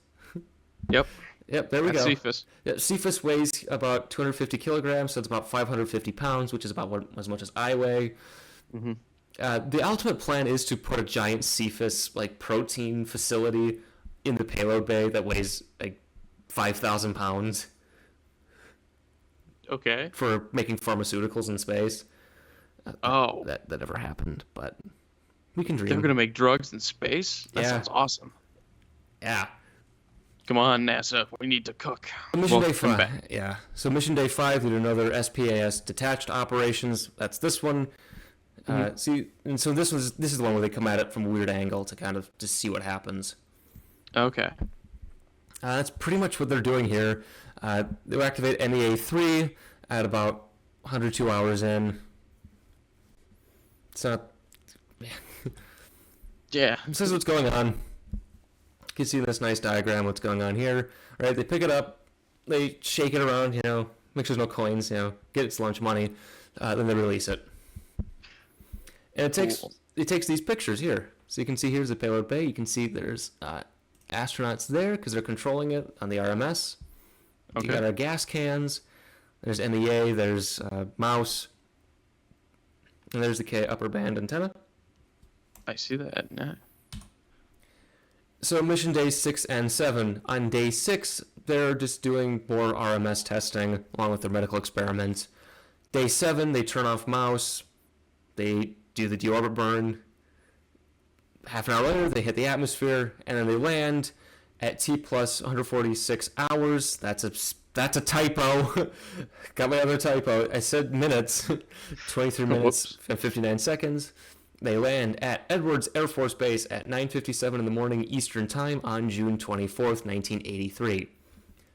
Yep.
Yep, there we go.
Cephas.
Yeah, Cephas weighs about 250 kilograms, so it's about 550 pounds, which is about as much as I weigh.
Mm-hmm.
The ultimate plan is to put a giant Cephas, protein facility in the payload bay that weighs, 5,000 pounds.
Okay.
For making pharmaceuticals in space. That never happened, but we can dream.
They're going to make drugs in space? That sounds awesome.
Yeah.
Come on, NASA. We need to cook.
Mission day 5. Yeah. So mission day 5, we do another SPAS detached operations. That's this one. And so this is the one where they come at it from a weird angle to kind of just see what happens.
Okay.
That's pretty much what they're doing here. They activate MEA-3 at about 102 hours in. It's not...
Yeah.
This is what's going on. can see in this nice diagram what's going on here. Right, they pick it up, they shake it around, make sure there's no coins, get its lunch money, then they release it. And it takes these pictures here. So you can see here's the payload bay. You can see there's astronauts there because they're controlling it on the RMS. Okay. You got our gas cans. There's MEA. There's mouse. And there's the upper band antenna.
I see that. Yeah.
So mission days 6 and 7. On day 6, they're just doing more RMS testing along with their medical experiments. Day 7, they turn off mouse. They do the deorbit burn. Half an hour later, they hit the atmosphere, and then they land at T plus 146 hours. That's a typo. Got my other typo. I said minutes. 23 minutes and 59 seconds. They land at Edwards Air Force Base at 9:57 in the morning Eastern Time on June 24th, 1983.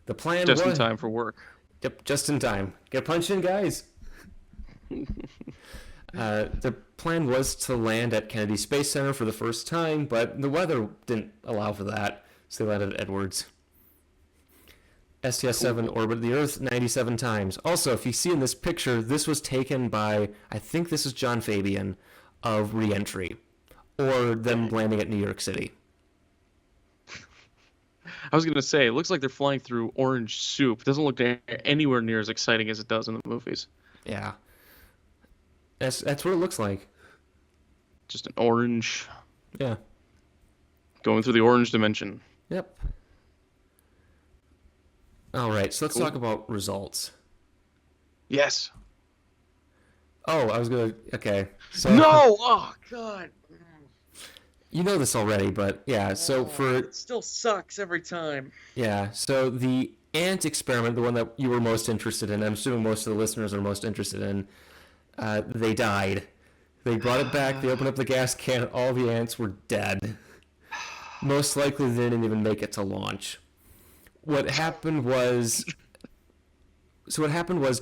The plan was...
Just in time for work.
Yep, just in time. Get punched in, guys. The plan was to land at Kennedy Space Center for the first time, but the weather didn't allow for that, so they landed at Edwards. STS-7 orbited the Earth 97 times. Also, if you see in this picture, this was taken by, I think this is John Fabian, of Re-Entry, or them landing at New York City.
I was going to say, it looks like they're flying through orange soup. It doesn't look anywhere near as exciting as it does in the movies.
Yeah. That's what it looks like.
Just an orange.
Yeah.
Going through the orange dimension.
Yep. All right, so let's talk about results.
Yes.
Oh, I was going to... Okay. So,
no! Oh, God.
You know this already, but yeah, so
It still sucks every time.
Yeah, so the ant experiment, the one that you were most interested in, I'm assuming most of the listeners are most interested in, they died. They brought it back, they opened up the gas can, all the ants were dead. Most likely they didn't even make it to launch. What happened was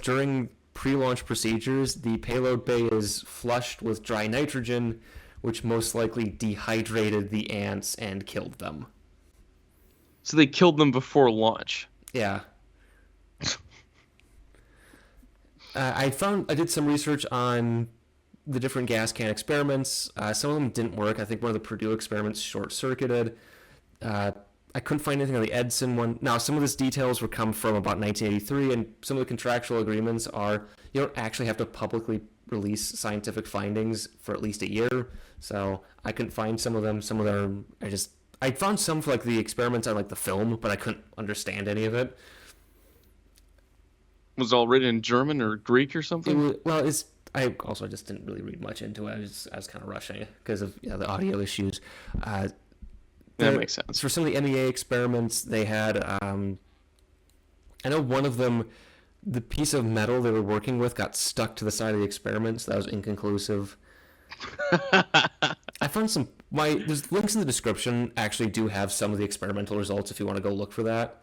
during pre-launch procedures, the payload bay is flushed with dry nitrogen, which most likely dehydrated the ants and killed them.
So they killed them before launch.
Yeah. I did some research on the different gas can experiments. Some of them didn't work. I think one of the Purdue experiments short-circuited. I couldn't find anything on the Edison one. Now, some of these details would come from about 1983, and some of the contractual agreements are you don't actually have to publicly release scientific findings for at least a year. So I couldn't find some of them. Some of them I found some for like the experiments on like the film, but I couldn't understand any of it.
Was it all written in German or Greek or something?
I also just didn't really read much into it. I was kind of rushing because of the audio issues.
That makes sense.
For some of the MEA experiments, they had, I know one of them, the piece of metal they were working with got stuck to the side of the experiment, so that was inconclusive. I found there's links in the description actually do have some of the experimental results if you want to go look for that.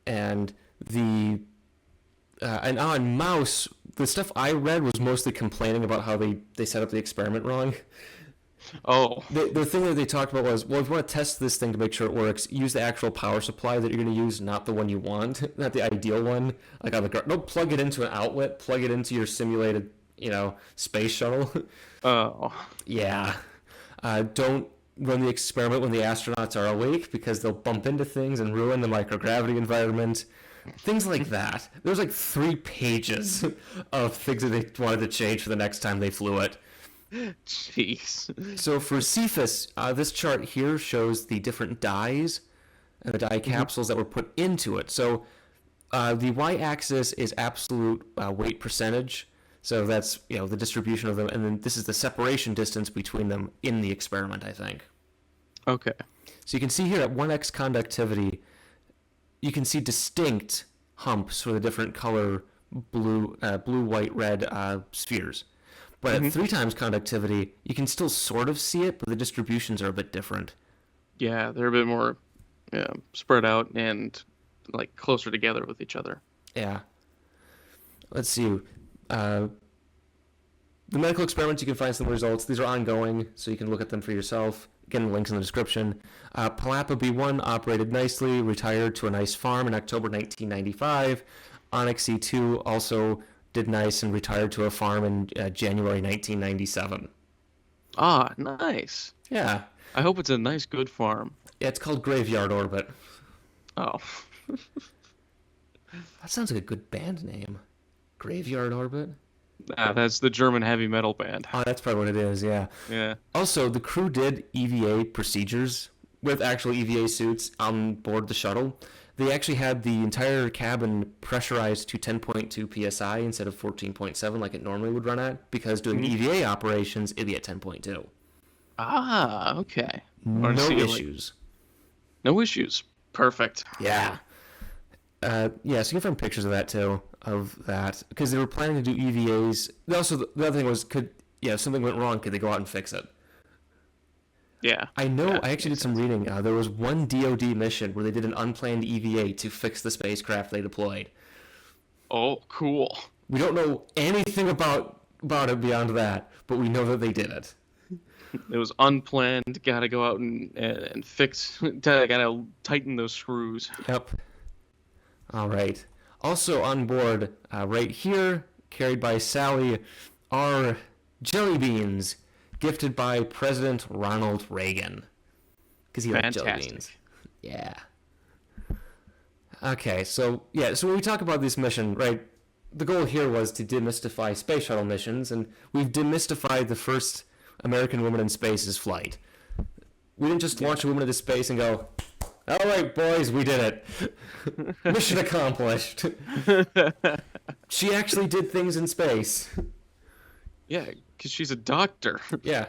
And and on mouse, the stuff I read was mostly complaining about how they set up the experiment wrong.
Oh.
The thing that they talked about was, well, if you want to test this thing to make sure it works, use the actual power supply that you're going to use, not the one you want, not the ideal one. Like on the don't plug it into an outlet, plug it into your simulated, space shuttle.
Oh.
Yeah. Don't run the experiment when the astronauts are awake because they'll bump into things and ruin the microgravity environment. Things like that. There was like 3 pages of things that they wanted to change for the next time they flew it. Jeez. So for Cephas, this chart here shows the different dyes and the dye capsules that were put into it. So the y-axis is absolute weight percentage. So that's the distribution of them, and then this is the separation distance between them in the experiment, I think.
Okay.
So you can see here at 1x conductivity, you can see distinct humps for the different color blue, white, red spheres. But at 3 times conductivity, you can still sort of see it, but the distributions are a bit different.
Yeah, they're a bit more spread out and like closer together with each other.
Yeah. Let's see. The medical experiments, you can find some results. These are ongoing, so you can look at them for yourself. Again, links in the description. Palapa B1 operated nicely, retired to a nice farm in October 1995. Onyx C2 also did nice and retired to a farm in January 1997.
Ah, nice.
Yeah.
I hope it's a nice, good farm.
Yeah, it's called Graveyard Orbit.
Oh.
That sounds like a good band name. Graveyard Orbit?
That's the German heavy metal band.
Oh, that's probably what it is, yeah.
Yeah.
Also, the crew did EVA procedures with actual EVA suits on board the shuttle. They actually had the entire cabin pressurized to 10.2 psi instead of 14.7 like it normally would run at, because doing EVA operations, it'd be at 10.2.
Ah, okay.
No issues.
No issues. Perfect.
Yeah. So you can find pictures of that too, of that, because they were planning to do EVAs. Also, the other thing was, if something went wrong, could they go out and fix it?
Yeah.
I know.
Yeah,
I actually did some reading. There was one DoD mission where they did an unplanned EVA to fix the spacecraft they deployed.
Oh, cool.
We don't know anything about it beyond that, but we know that they did it.
It was unplanned. Gotta go out and fix. Gotta tighten those screws.
Yep. All right. Also on board, right here, carried by Sally, are jelly beans, gifted by President Ronald Reagan. Because he liked jelly beans. Yeah. Okay, so when we talk about this mission, right, the goal here was to demystify space shuttle missions, and we've demystified the first American woman in space's flight. We didn't just launch a woman into space and go, all right, boys, we did it. Mission accomplished. She actually did things in space.
Yeah, because she's a doctor.
Yeah.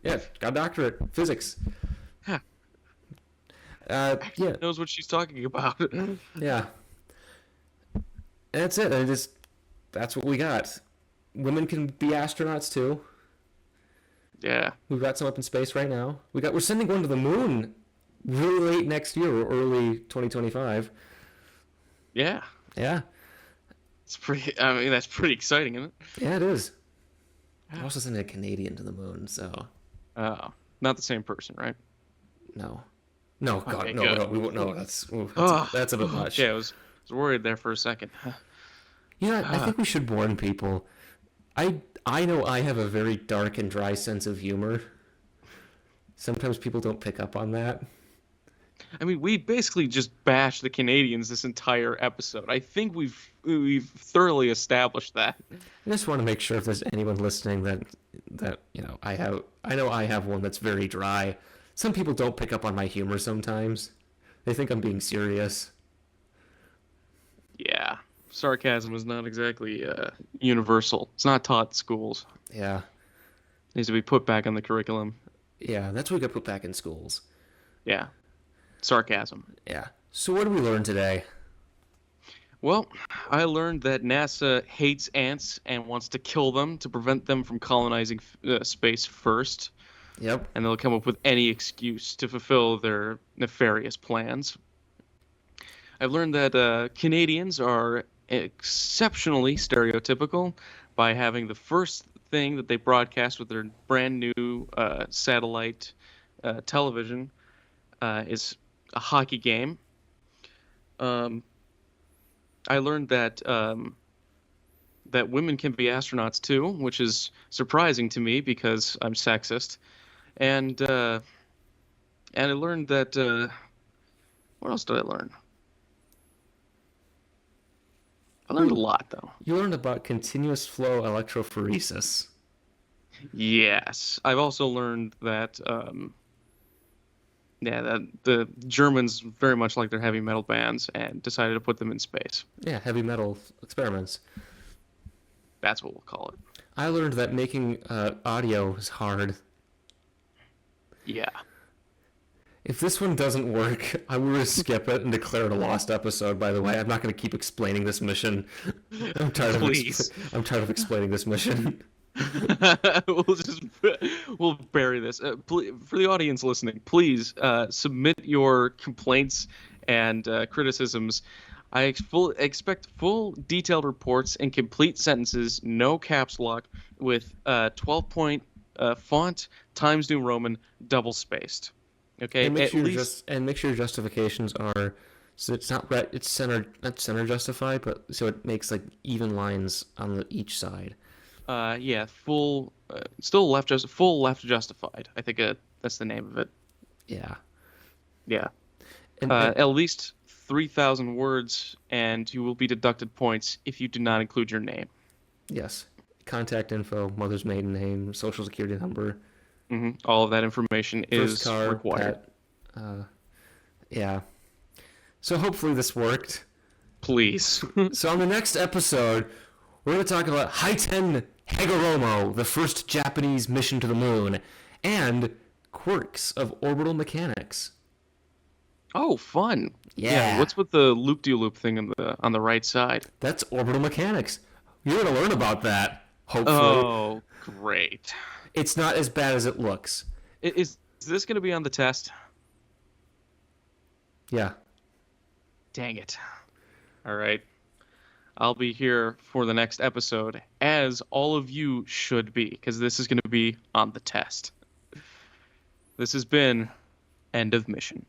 Yeah, got a doctorate. Physics.
Yeah. Knows what she's talking about.
Yeah. And that's it. That's what we got. Women can be astronauts too.
Yeah.
We've got some up in space right now. We're sending one to the moon really late next year or early 2025.
Yeah.
Yeah.
It's pretty. I mean, that's pretty exciting, isn't it?
Yeah, it is. I'm also sending a Canadian to the moon, so.
Oh, not the same person, right?
No. No, God,
Okay,
no,
good.
no, we won't. No, that's a bit much.
Yeah, I was worried there for a second.
I think we should warn people. I know I have a very dark and dry sense of humor. Sometimes people don't pick up on that.
I mean, we basically just bashed the Canadians this entire episode. I think we've thoroughly established that.
I just want to make sure if there's anyone listening that I know I have one that's very dry. Some people don't pick up on my humor sometimes. They think I'm being serious.
Yeah. Sarcasm is not exactly universal. It's not taught in schools.
Yeah.
It needs to be put back on the curriculum.
Yeah, that's what we got put back in schools.
Yeah. Sarcasm.
Yeah. So what did we learn today?
Well, I learned that NASA hates ants and wants to kill them to prevent them from colonizing space first.
Yep.
And they'll come up with any excuse to fulfill their nefarious plans. I've learned that Canadians are exceptionally stereotypical by having the first thing that they broadcast with their brand new satellite television is a hockey game. I learned that that women can be astronauts too, which is surprising to me because I'm sexist. And I learned that what else did I learn? I learned a lot, though.
You learned about continuous flow electrophoresis.
Yes. I've also learned that, that the Germans very much like their heavy metal bands and decided to put them in space.
Yeah, heavy metal experiments.
That's what we'll call it.
I learned that making audio is hard.
Yeah.
If this one doesn't work, I will skip it and declare it a lost episode, by the way. I'm not going to keep explaining this mission. I'm tired of explaining this mission.
We'll bury this. For the audience listening, please submit your complaints and criticisms Expect full detailed reports and complete sentences, no caps lock, with 12-point font, Times New Roman, double spaced. Okay,
And make
at
sure
least
make sure your justifications are so it's not right. It's not center justified, but so it makes like even lines on each side.
yeah, full still full left justified. I think that's the name of it.
Yeah,
Yeah.
and
At least 3,000 words, and you will be deducted points if you do not include your name.
yes, contact info, mother's maiden name, social security number,
All of that information
first
is
car,
required.
pet. Yeah. So hopefully this worked.
Please.
So on the next episode, we're going to talk about Haiten Hagoromo, the first Japanese mission to the moon, and quirks of orbital mechanics.
Oh, fun.
Yeah.
What's with the loop-de-loop thing on the right side?
That's orbital mechanics. You're going to learn about that, hopefully.
Oh, great.
It's not as bad as it looks.
Is this going to be on the test?
Yeah.
Dang it. All right. I'll be here for the next episode, as all of you should be, because this is going to be on the test. This has been End of Mission.